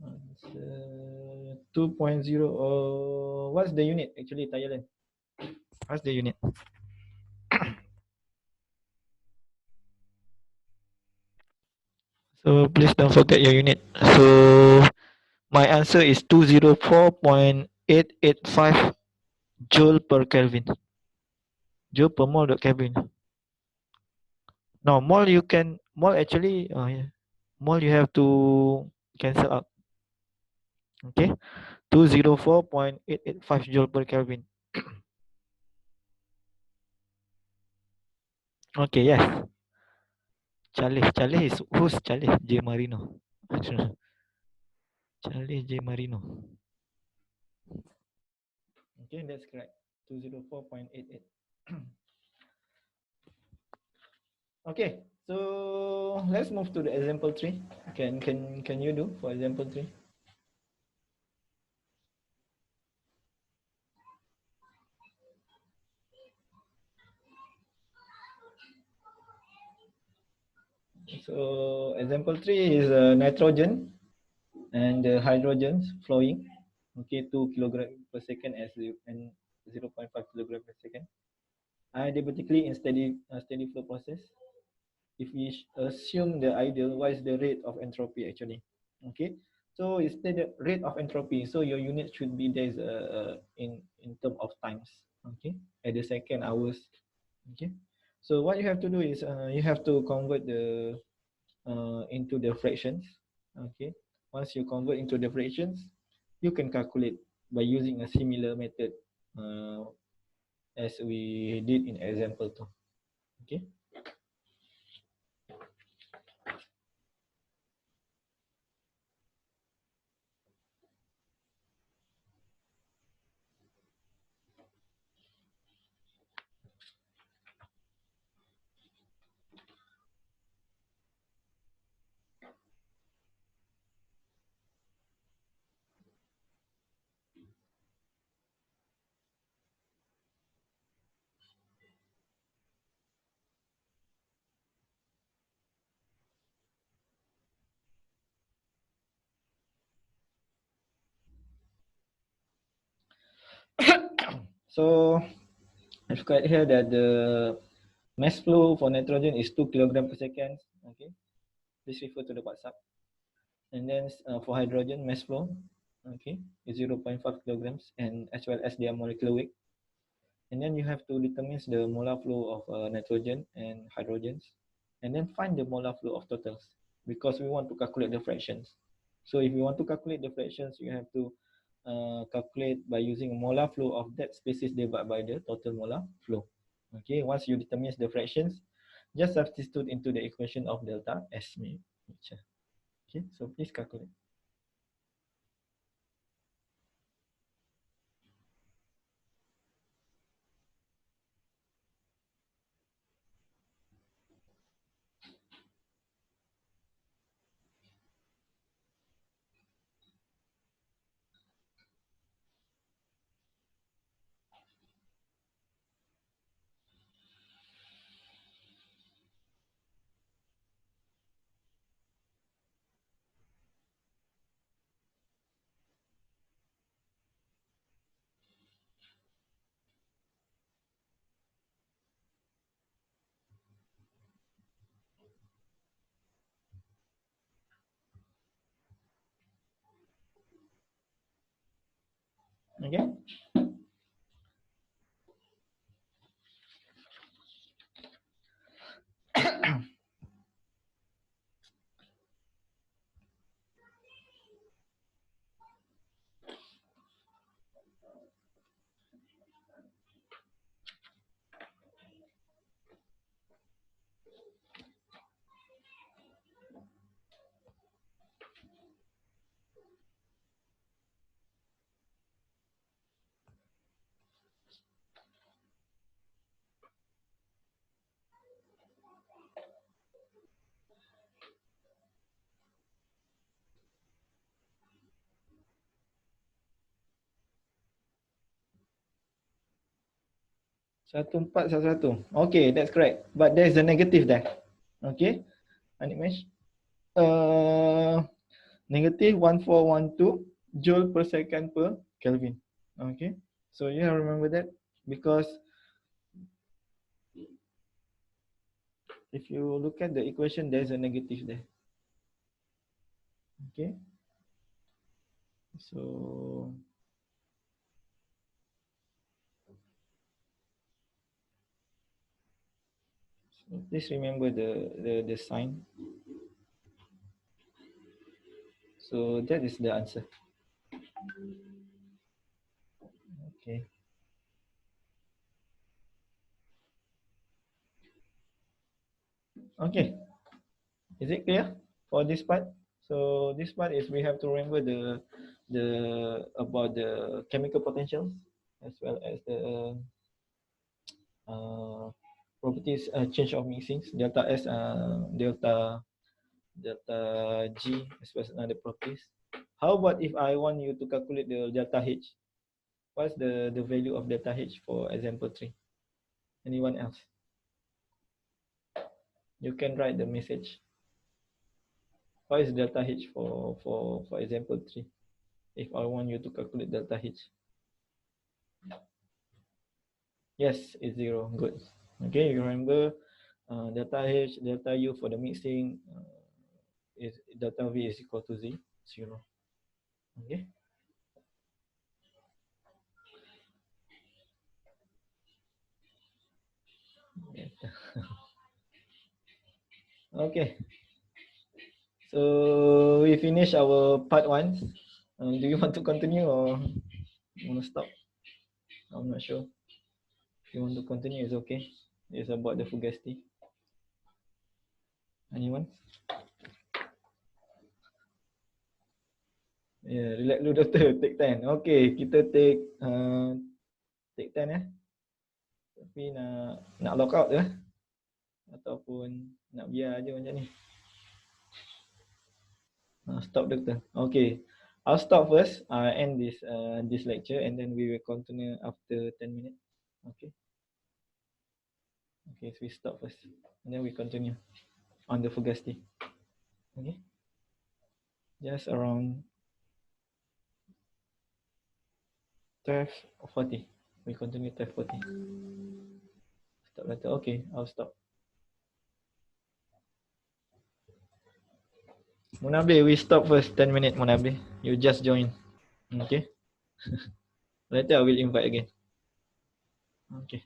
Answer 2.0. What's the unit actually, Thailand? What's the unit? So please don't forget your unit. So my answer is 204.885 joule per Kelvin. Joule per mole dot Kelvin. No, mole you can, mole actually, yeah. Mole you have to cancel out. Okay, 204.885 joule per Kelvin. Okay, yes. Charlie is, who's Charlie? J Marino. I don't know. Charlie J Marino. Okay, that's correct. 204.88. Okay, so let's move to the example 3. Can you do for example 3? So example 3 is nitrogen and hydrogens flowing. Okay, 2 kilogram per second and 0.5 kilogram per second. Diabatically in steady flow process. If we assume the ideal, what is the rate of entropy actually? Okay, so it's the rate of entropy. So your unit should be there is in term of times. Okay, at the second, hours. Okay, so what you have to do is you have to convert the into the fractions. Okay, once you convert into the fractions, you can calculate by using a similar method as we did in example 2. Okay. So I've got here that the Mass flow for nitrogen is 2 kilogram per second. Okay, please refer to the WhatsApp. And then for hydrogen mass flow, okay, is 0.5 kilograms, and as well as their molecular weight. And then you have to determine the molar flow of nitrogen and hydrogens, and then find the molar flow of totals, because we want to calculate the fractions. So if you want to calculate the fractions, you have to calculate by using molar flow of that species divided by the total molar flow. Okay, once you determine the fractions, just substitute into the equation of delta S mixture. Okay, so please calculate. Okay. Satu empat satu satu. Okay, that's correct. But there's a negative there. Okay, Animesh. Negative 1412 joule per second per Kelvin. Okay, so you have to remember that, because if you look at the equation, there's a negative there. Okay, so please remember the sign. So that is the answer. Okay. Okay. Is it clear for this part? So this part is we have to remember the about the chemical potentials, as well as the properties change of mixings, delta S, delta G, as well as other properties. How about if I want you to calculate the delta H? What's the value of delta H for example 3? Anyone else? You can write the message. What is delta H for example 3? If I want you to calculate delta H. Yes, it's 0. Good. Okay, you remember delta H, delta U for the mixing is delta V is equal to 0. Okay. Okay. So we finish our part 1. Do you want to continue or you want to stop? I'm not sure. If you want to continue, it's okay. It's about the fugacity. Anyone? Yeah, relax dulu doktor. Take 10. Okay, kita take 10 ya. Tapi nak lock out ke? Ataupun nak biar aja macam ni. Stop doktor. Okay. I'll stop first. End this lecture, and then we will continue after 10 minutes. Okay. Okay, so we stop first, and then we continue on the fugacity. Okay. Just around 12:40. We continue 12:40. Stop later. Okay, I'll stop. Munabi, we stop first. 10 minutes, Munabi. You just join. Okay. Later I will invite again. Okay.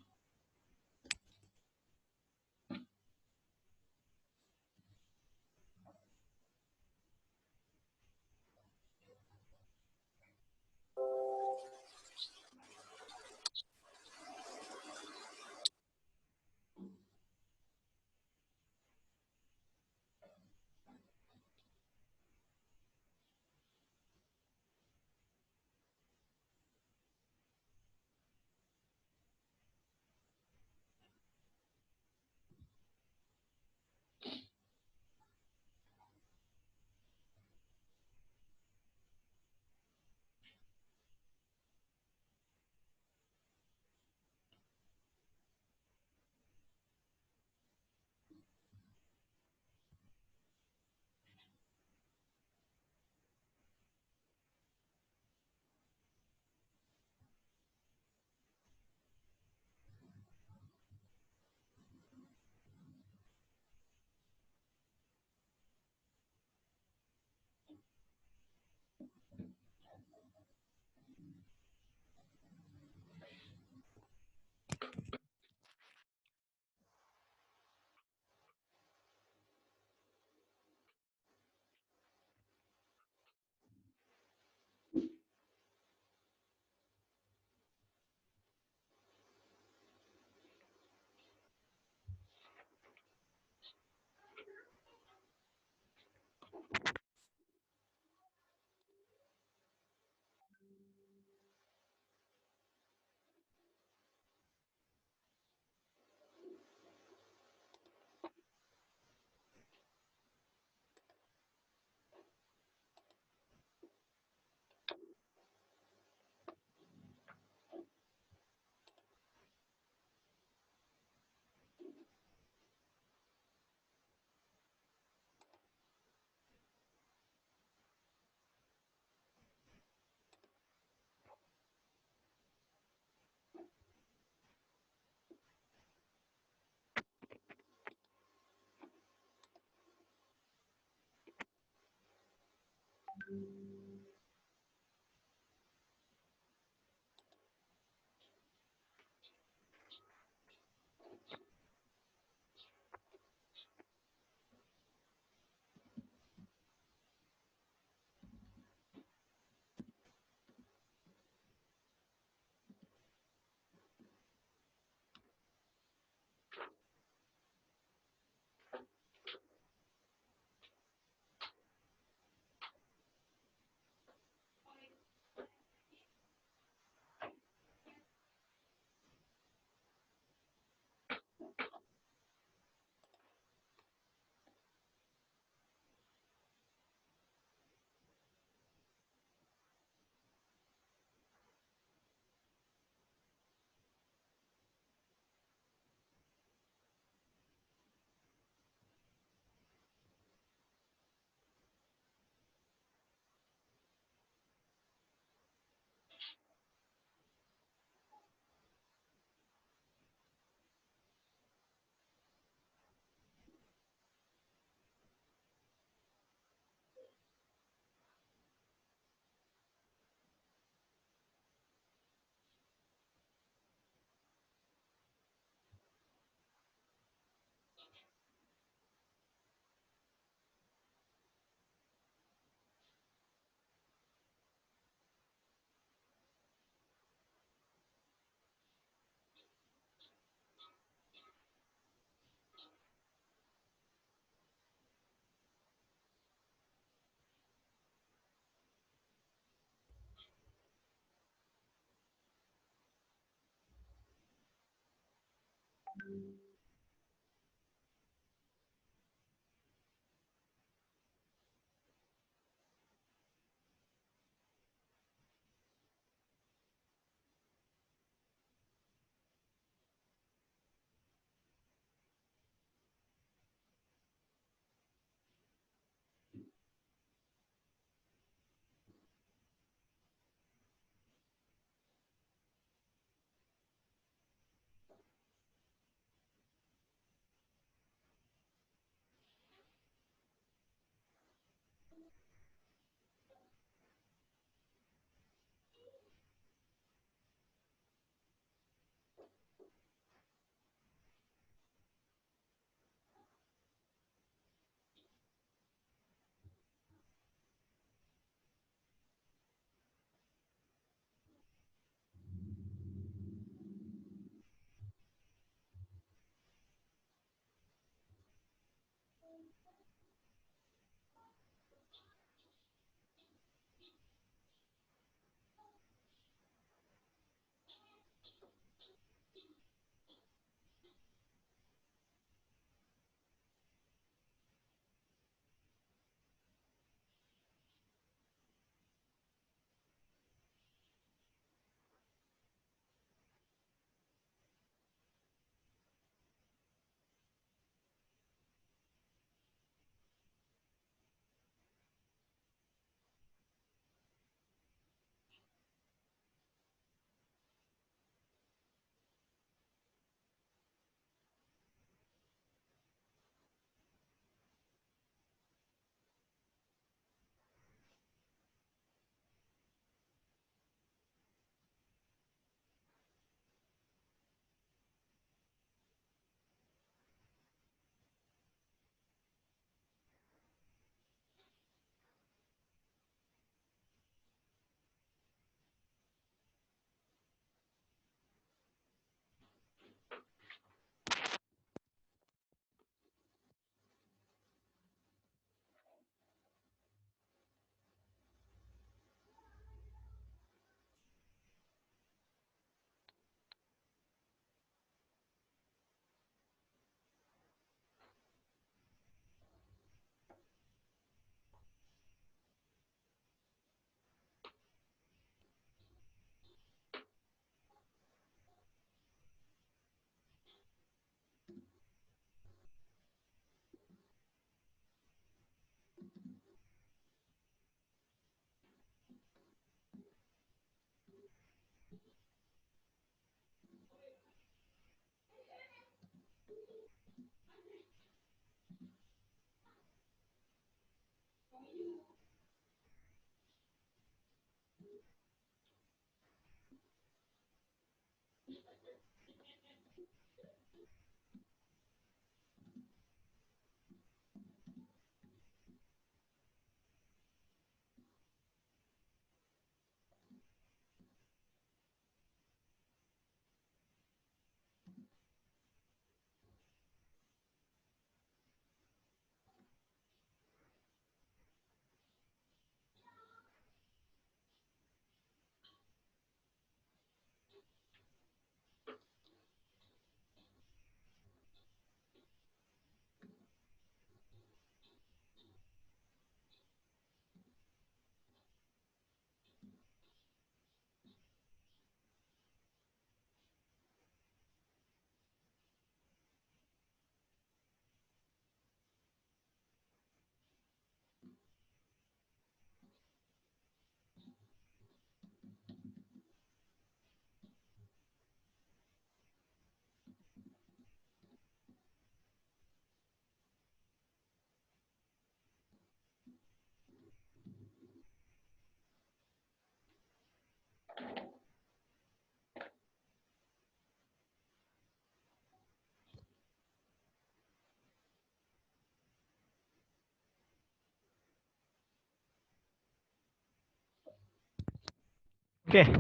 Okay.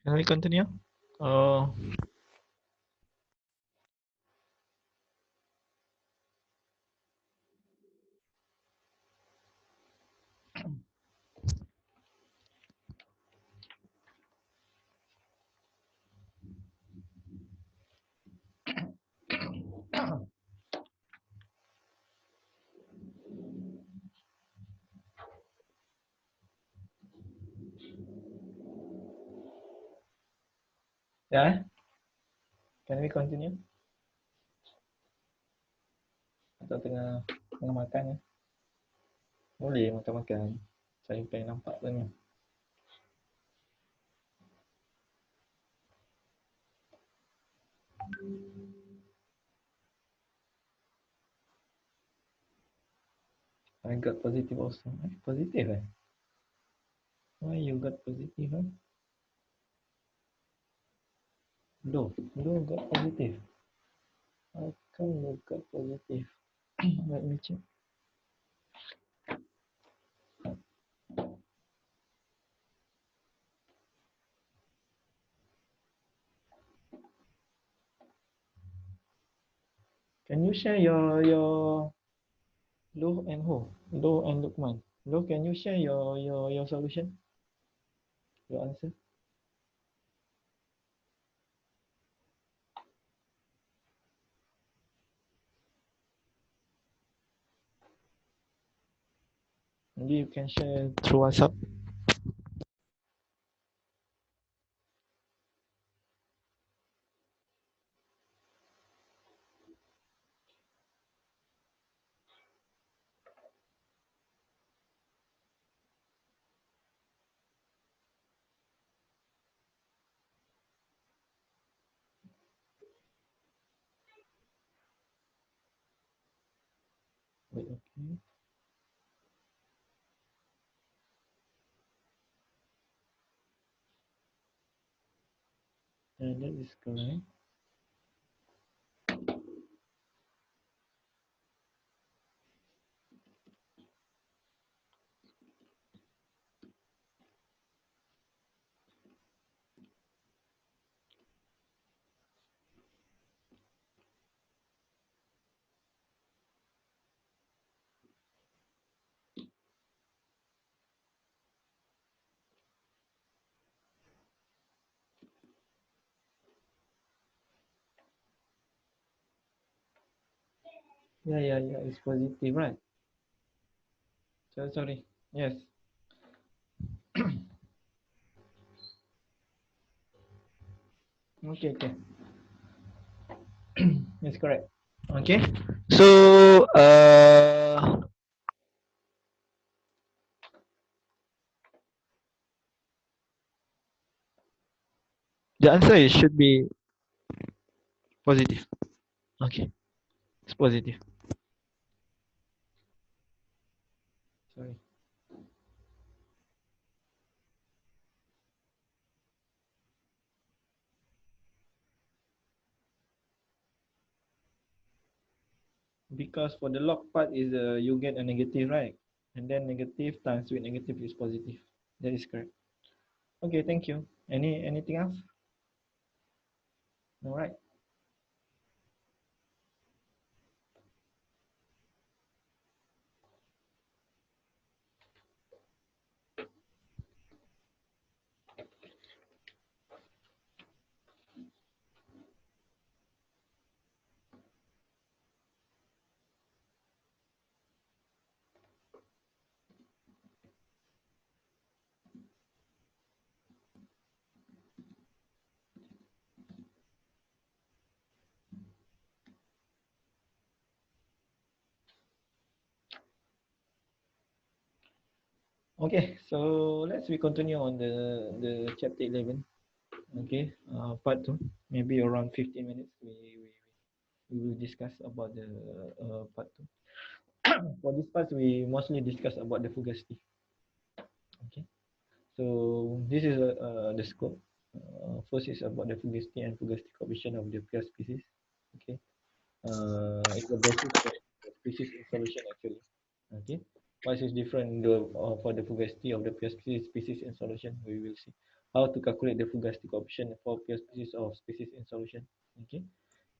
Can we continue? Oh, yeah. Can we continue? Atau tengah makan ya? Boleh makan-makan. Saya pengen nampak tu ni. I got positive also. Positive eh? Why you got positive eh? Low got positive. How come you got positive? Let me check. Can you share your Low and who? Low and Lukman. Low, can you share your solution? Your answer? Maybe you can share through WhatsApp. Wait, okay. And that is correct. Yeah, it's positive, right? So sorry. Yes. Okay. It's correct. Okay. So the answer should be positive. Okay. It's positive. because for the log part is you get a negative, right? And then negative times with negative is positive. That is correct. Okay, thank you. Anything else? All right. Okay, so let's we continue on the chapter 11. Okay, part 2. Maybe around 15 minutes we will discuss about the part 2. For this part, we mostly discuss about the fugacity. Okay, so this is the scope. First is about the fugacity and fugacity coefficient of the pure species. Okay, it's the basis for the species in solution actually. Okay, what is different for the fugacity of the pure species in solution? We will see how to calculate the fugacity coefficient for pure species of species in solution. Okay,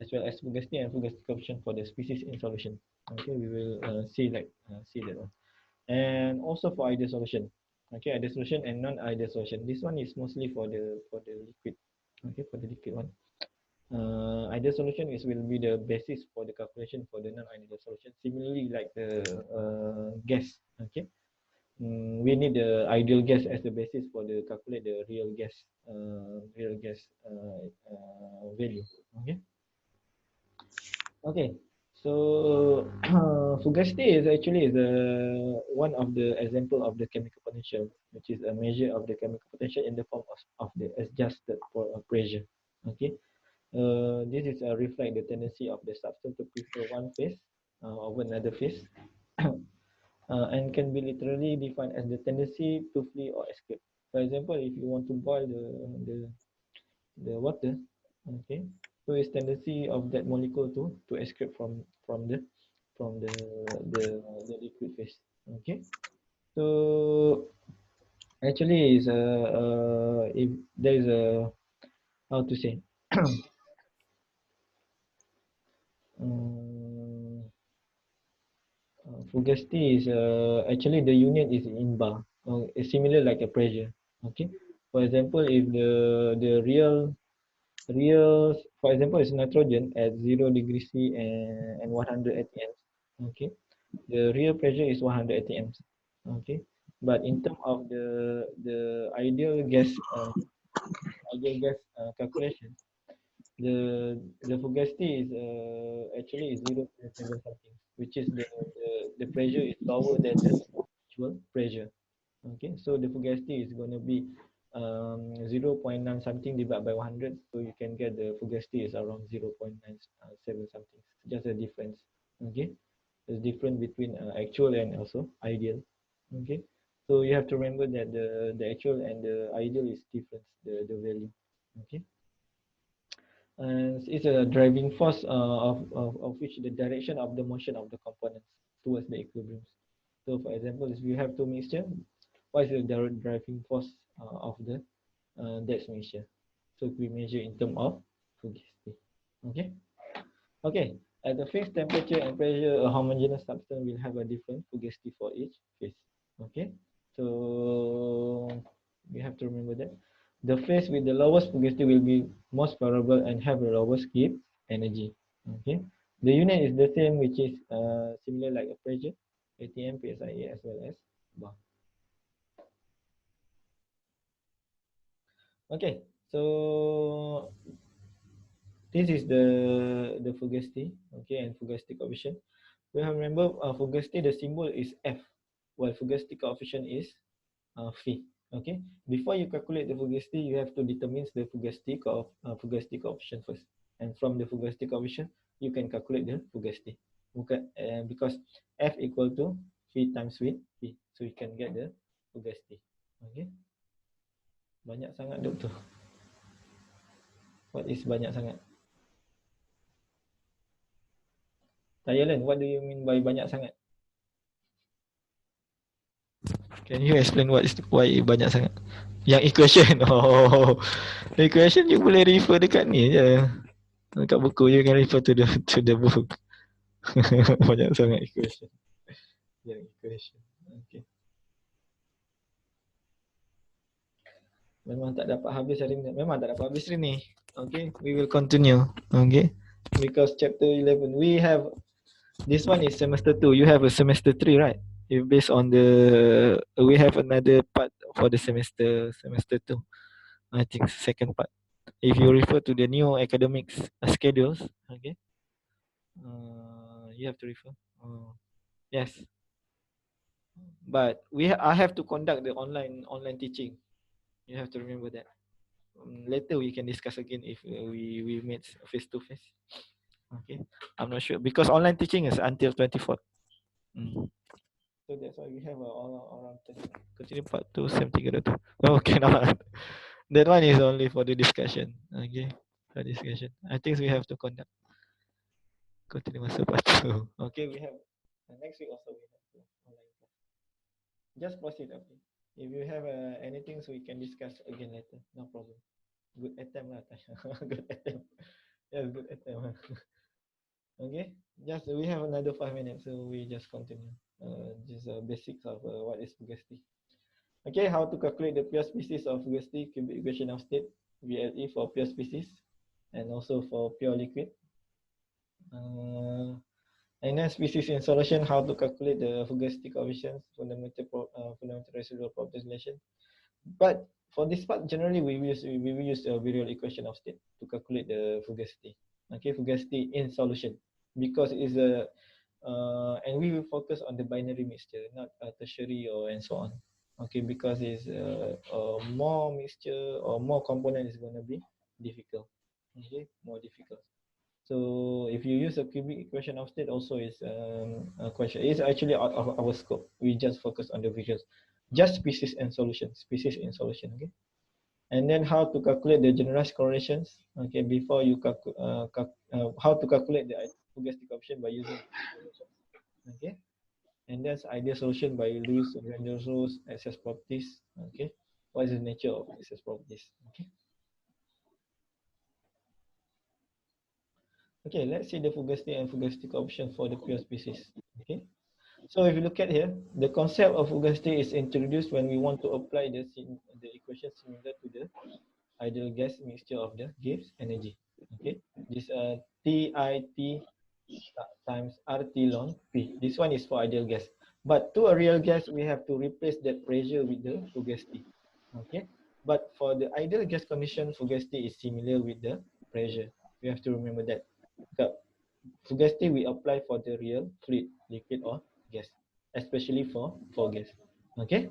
as well as fugacity and fugacity coefficient for the species in solution. Okay, we will see that one. And also for ideal solution. Okay, ideal solution and non-ideal solution. This one is mostly for the liquid. Okay, for the liquid one. Ideal solution will be the basis for the calculation for the non-ideal solution. Similarly, like the gas. Okay, we need the ideal gas as the basis for the calculate the real gas value. Okay. Okay. So fugacity is actually the one of the example of the chemical potential, which is a measure of the chemical potential in the form of the adjusted pressure. Okay. This is reflect the tendency of the substance to prefer one phase over another phase, and can be literally defined as the tendency to flee or escape. For example, if you want to boil the water, okay, so it's tendency of that molecule to escape from the liquid phase. Okay, so actually is if there is a, how to say, um, fugacity is actually the unit is in bar. It's similar like a pressure. Okay, for example, if the real, for example, is nitrogen at 0 degrees C and 100 atms. Okay, the real pressure is 100 atms. Okay, but in terms of the ideal gas calculation, the fugacity is actually is 0.7 something, which is the pressure is lower than the actual pressure. Okay, so the fugacity is going to be 0.9 something divided by 100, so you can get the fugacity is around 0.97 something. Just a difference. Okay, the difference between actual and also ideal. Okay, so you have to remember that the actual and the ideal is different, the value. Okay, and it's a driving force of which the direction of the motion of the components towards the equilibrium. So for example, if you have two mixture, what is the driving force of the that mixture? So we measure in terms of fugacity. Okay. Okay. At the fixed temperature and pressure, a homogeneous substance will have a different fugacity for each phase. Okay. So we have to remember that the phase with the lowest fugacity will be most favorable and have the lowest Gibbs energy. Okay. The unit is the same, which is similar like a pressure, ATM, PSI, as well as bar. Okay, so this is the fugacity, okay, and fugacity coefficient. We have remember fugacity, the symbol is F, while fugacity coefficient is phi. Okay, before you calculate the fugacity, you have to determine the fugacity coefficient first, and from the fugacity coefficient, you can calculate the fugacity. Okay, because F equal to phi times with P, so you can get the fugacity. Okay, banyak sangat doktor. What is banyak sangat? Thailand, what do you mean by banyak sangat? Can you explain why banyak sangat? Yang equation. Oh, equation you boleh refer dekat ni je. Dekat buku you can refer to the book. Banyak sangat equation. Yang equation. Okay. Memang tak dapat habis hari ni. Memang tak dapat habis hari ni. Okay, we will continue. Okay, because chapter 11 we have, this one is semester 2. You have a semester 3, right? If based on the, we have another part for the semester 2. I think second part. If you refer to the new academics schedules, okay, you have to refer. Yes, but I have to conduct the online teaching. You have to remember that. Later we can discuss again if we meet face to face. Okay, I'm not sure because online teaching is until 24th. So that's why we have around 10. Continue part 2, SEM 3. Oh, cannot. That one is only for the discussion. Okay, for discussion. I think we have to conduct. Continue masa part 2. Okay, we have next week also we have online class. Just proceed, okay. If you have anything, so we can discuss again later. No problem. Good attempt lah, Tasha. Good attempt. Yes, good attempt. Okay, just we have another 5 minutes, so we just continue. Just basics of what is Fugasti. Okay, how to calculate the pure species of Fugasti, cubic equation of state, VLE for pure species, and also for pure liquid. And then species in solution, how to calculate the Fugasti coefficients, fundamental residual properties relation. But for this part, generally we will use a virial equation of state to calculate the Fugasti. Okay, Fugasti in solution, because it is a and we will focus on the binary mixture, not tertiary or and so on. Okay, because it's more mixture or more component is going to be difficult. Okay, more difficult. So if you use a cubic equation of state, also is a question. It's actually out of our scope. We just focus on the visuals, just species and solution. Species in solution. Okay. And then how to calculate the generalized correlations. Okay, before you how to calculate the Fugasti coefficient by using solutions. Okay, and that's ideal solution by Lewis random rules, access properties. Okay, what is the nature of access properties? Okay. Okay, let's see the Fugasti and Fugasti coefficient for the pure species. Okay, so if you look at here, the concept of Fugasti is introduced when we want to apply the equation similar to the ideal gas mixture of the gives energy. Okay, this TIT times RT ln P. This one is for ideal gas. But to a real gas, we have to replace that pressure with the Fugasti. Okay, but for the ideal gas condition, Fugasti is similar with the pressure. We have to remember that. Fugasti we apply for the real fluid, liquid or gas, especially for gas. Okay,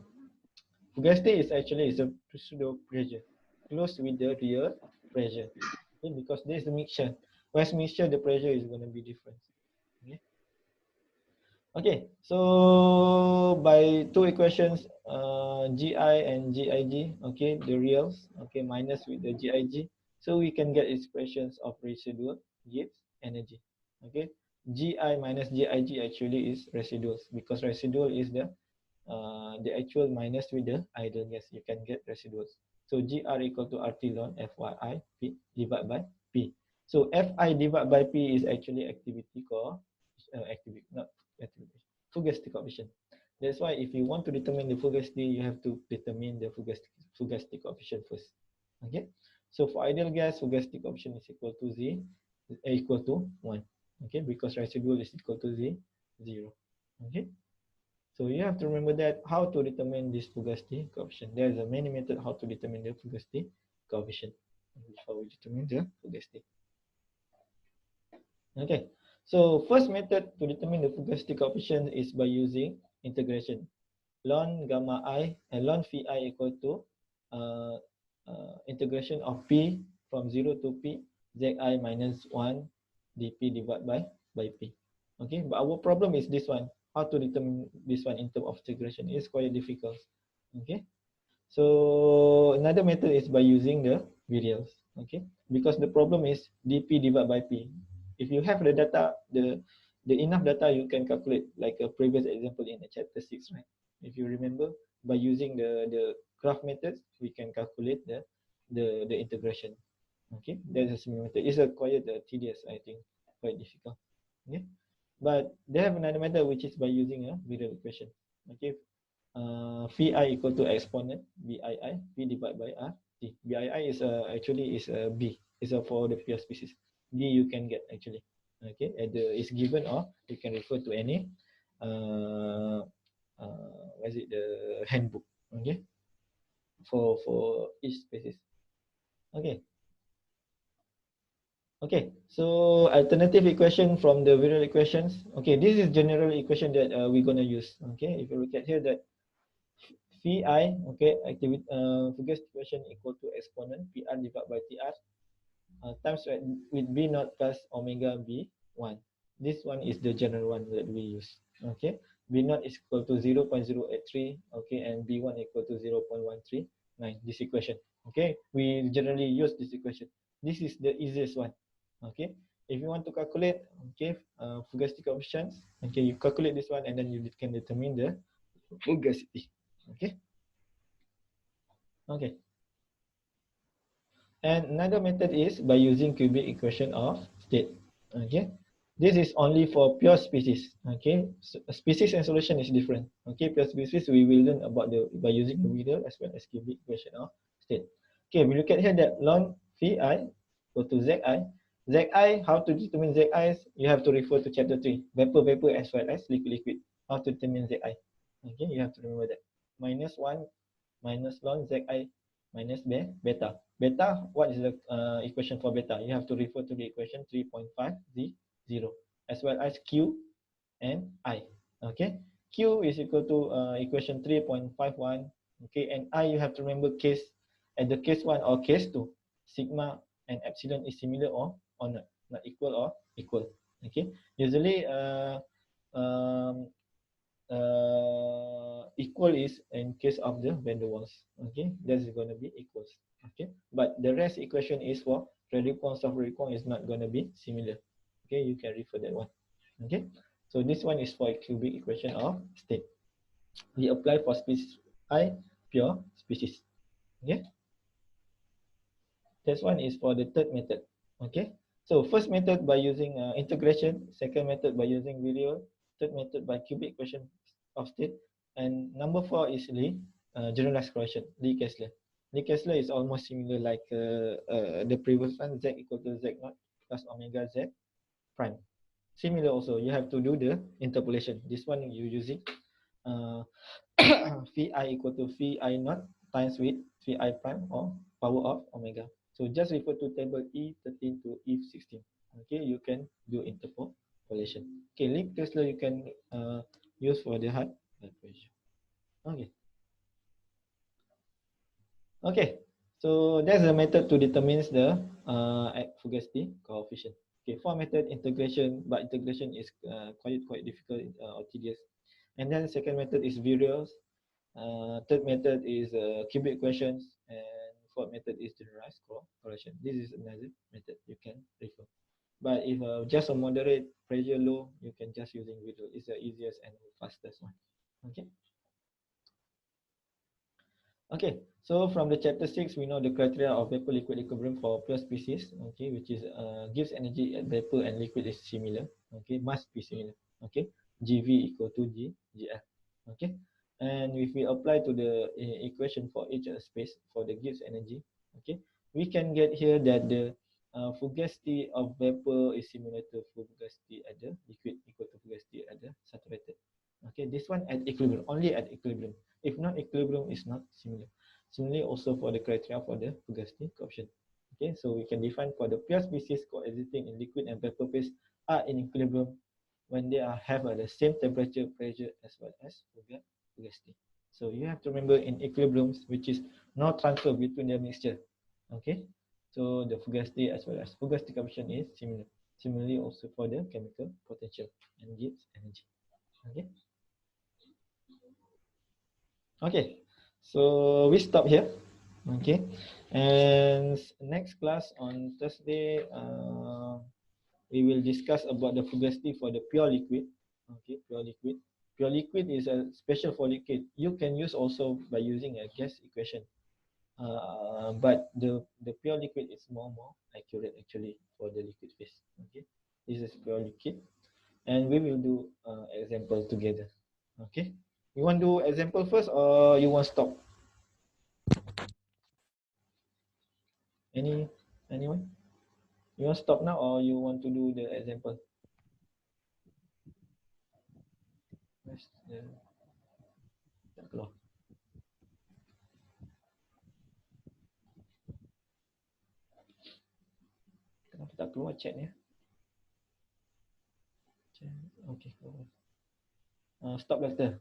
Fugasti is actually a pseudo pressure close with the real pressure. Okay, because there is a mixture. Whereas mixture, the pressure is going to be different. Okay. Okay, so by two equations, GI and GIG, okay, the reals, okay, minus with the GIG, so we can get expressions of residual gives energy. Okay, GI minus GIG actually is residuals, because residual is the actual minus with the ideal gas. You can get residuals. So GR equal to RT ln FYI P divided by P. So Fi divided by P is actually activity Fugasti coefficient. That's why if you want to determine the Fugasti, you have to determine the Fugasti coefficient first. Okay. So for ideal gas, Fugasti coefficient is equal to equal to 1. Okay, because residual is equal to 0. Okay. So you have to remember that how to determine this Fugasti coefficient. There is a many method how to determine the Fugasti coefficient before we determine the Fugasti. Okay, so first method to determine the Fugasti coefficient is by using integration. Ln gamma I and ln phi I equal to integration of P from 0 to P Zi minus 1 dP divided by P. Okay, but our problem is this one. How to determine this one in terms of integration is quite difficult. Okay, so another method is by using the virials. Okay, because the problem is dP divided by P. If you have the data, the the enough data you can calculate, like a previous example in the chapter 6, right? If you remember, by using the graph methods, we can calculate the integration. Okay, that's a similar method. It's a quite tedious, I think, quite difficult. Okay, but they have another method which is by using a virial equation. Okay, phi equal to exponent bii, p divided by r t. Bii is actually is a b, is a for the pure species. D you can get actually. Okay, either is given or you can refer to any what is it, the handbook. Okay, for each species. Okay. Okay, so alternative equation from the virial equations. Okay, this is general equation that we're gonna use. Okay, if you look at here, that phi, okay, activity Fugger's equation equal to exponent PR divided by TR times with B naught plus omega B1. This one is the general one that we use. Okay, B naught is equal to 0.083, okay, and B1 equal to 0.139. This equation. Okay, we generally use this equation. This is the easiest one. Okay, if you want to calculate, okay, fugacity coefficients, okay, you calculate this one and then you can determine the fugacity. Okay. Okay. And another method is by using cubic equation of state. Okay. This is only for pure species. Okay. So species and solution is different. Okay. Pure species we will learn about by using the virial as well as cubic equation of state. Okay. We look at here that ln phi I go to zi. Zi, how to determine zi? You have to refer to chapter 3. Vapor as well as liquid. How to determine zi? Okay. You have to remember that. -1 minus ln zi minus beta. Beta, what is the equation for beta? You have to refer to the equation 3.50 as well as Q and I. Okay, Q is equal to equation 3.51. Okay, and I you have to remember case at the case 1 or case 2. Sigma and epsilon is similar or not equal or equal. Okay, usually equal is in case of the van der Waals. Okay, that's going to be equals. Okay, but the rest equation is for radicons of radicon is not going to be similar. Okay, you can refer that one. Okay, so this one is for a cubic equation of state. We apply for species I, pure species. Okay, this one is for the third method. Okay, so first method by using integration, second method by using virial, third method by cubic equation of state, and number 4 is generalized correlation, Lee-Kessler. Lee-Kessler is almost similar like the previous one, z equal to z naught plus omega z prime. Similar also, you have to do the interpolation. This one you using phi I equal to phi I naught times with phi I prime or power of omega. So just refer to table E13 to E16. Okay, you can do interpolation. Okay, Lee-Kessler you can use for the hard pressure. Okay. Okay, so that's the method to determine the fugacity coefficient. Okay, for method integration, but integration is quite difficult or tedious. And then second method is virials. Third method is cubic equations, and fourth method is generalized correlation. This is another method you can refer. But if just a moderate pressure low, you can just using virial. It's the easiest and fastest one. Okay. Okay, so from the chapter 6, we know the criteria of vapor liquid equilibrium for pure species, okay, which is gives energy at vapor and liquid is similar, okay, must be similar, okay, GV equal to GL, okay, and if we apply to the equation for each space for the gives energy, okay, we can get here that the fugacity of vapor is similar to fugacity at the liquid equal to fugacity at the saturated. Okay, this one at equilibrium, only at equilibrium. If not equilibrium, is not similar. Similarly, also for the criteria for the fugacity coefficient. Okay, so we can define for the pure species coexisting in liquid and vapor phase are in equilibrium when they have the same temperature, pressure, as well as fugacity. So you have to remember in equilibriums, which is no transfer between the mixture. Okay, so the fugacity as well as fugacity coefficient is similar. Similarly, also for the chemical potential and gives energy. Okay. Okay, so we stop here. Okay, and next class on Thursday, we will discuss about the fugacity for the pure liquid. Okay, pure liquid. Pure liquid is a special for liquid. You can use also by using a gas equation. But the pure liquid is more accurate actually for the liquid phase. Okay, this is pure liquid, and we will do example together. Okay, you want to do example first or you want stop? Anyone? You want stop now or you want to do the example? Where's the tak keluar. Kenapa tak keluar chat ni? Okay. Stop doktor.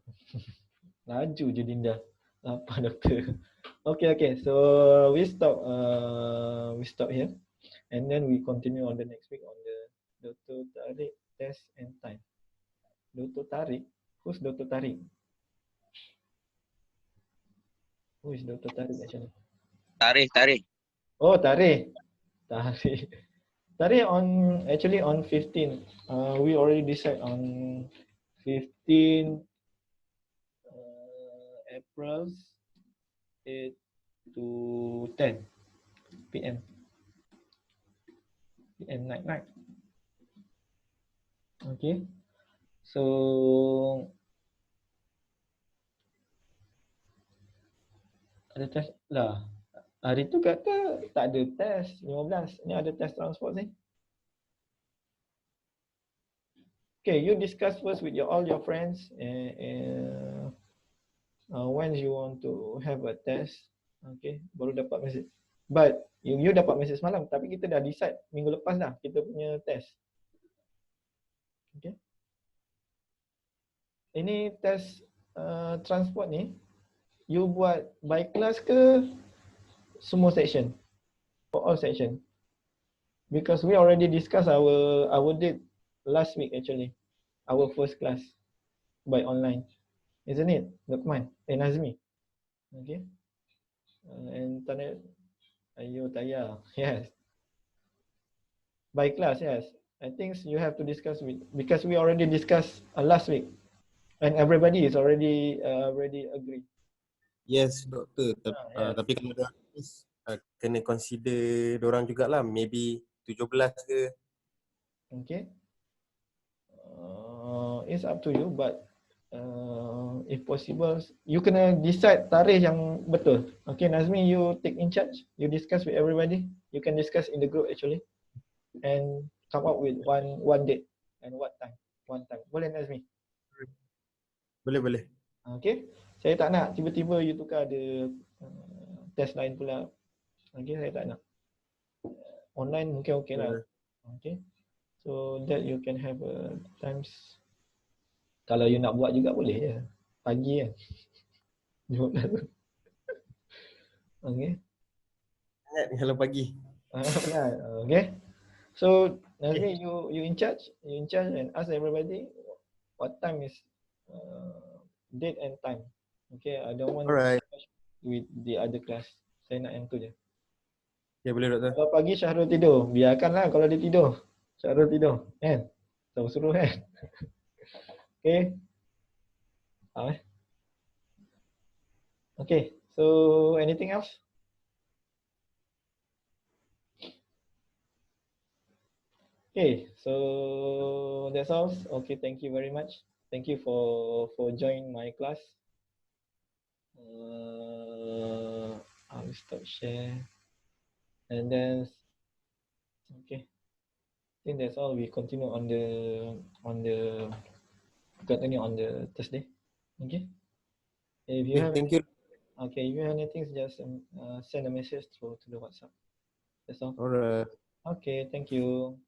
Laju je Dinda. Apa doktor? Okay. So we stop here, and then we continue on the next week on the Dr. Tariq test and time. Dr. Tariq? Who's Dr. Tariq? Who is Dr. Tariq actually? Tarikh. Oh, Tariq. Tariq on 15. We already decide on 15 April 8 to 10 p.m. night. Okay. So ada test lah. Hari tu kata tak ada test 15. Ni ada test transport ni. Okay, you discuss first with all your friends when you want to have a test. Okay, baru dapat message. But you dapat message semalam, tapi kita dah decide minggu lepas dah kita punya test. Okay. Ini test transport ni, you buat by class ke semua section? For all section? Because we already discuss our date last week actually. Our first class by online. Isn't it, Luqman and Nazmi? Okay. And Tanya, Ayo Taya, yes. By class, yes. I think you have to discuss because we already discussed last week, and everybody is already agree. Yes, doktor. Yes. Tapi kalau dah kena consider dorang jugalah, maybe 17 ke. Okay. It's up to you, but if possible, you kena decide tarikh yang betul. Okay, Nazmi, you take in charge. You discuss with everybody. You can discuss in the group actually, and come up with one date and what time. One time. Boleh Nazmi? Boleh. Okay. Saya tak nak tiba-tiba you tukar ada test lain pula. Okay, saya tak nak. Online mungkin okay lah. Okay. So that you can have times. Kalau you nak buat juga boleh je. Pagi kan. Okay. Ingat kalau pagi. Okay. So Nazmi, you in charge. You in charge and ask everybody what time is date and time. Okay, I don't want Alright. with the other class. Saya nak yang tu je. Ya, boleh doktor. Kalau pagi Syahrul tidur, biarkanlah kalau dia tidur. Syahrul tidur, kan? Suruh kan? Okay. Okay, so anything else? Okay, so that's all. Okay, thank you very much. Thank you for joining my class. I'll stop share. And then, okay. I think that's all. We continue on the Thursday. Okay. If you have Thank you. Okay, if you have anything, just send a message to the WhatsApp. That's all. Alright. Okay, thank you.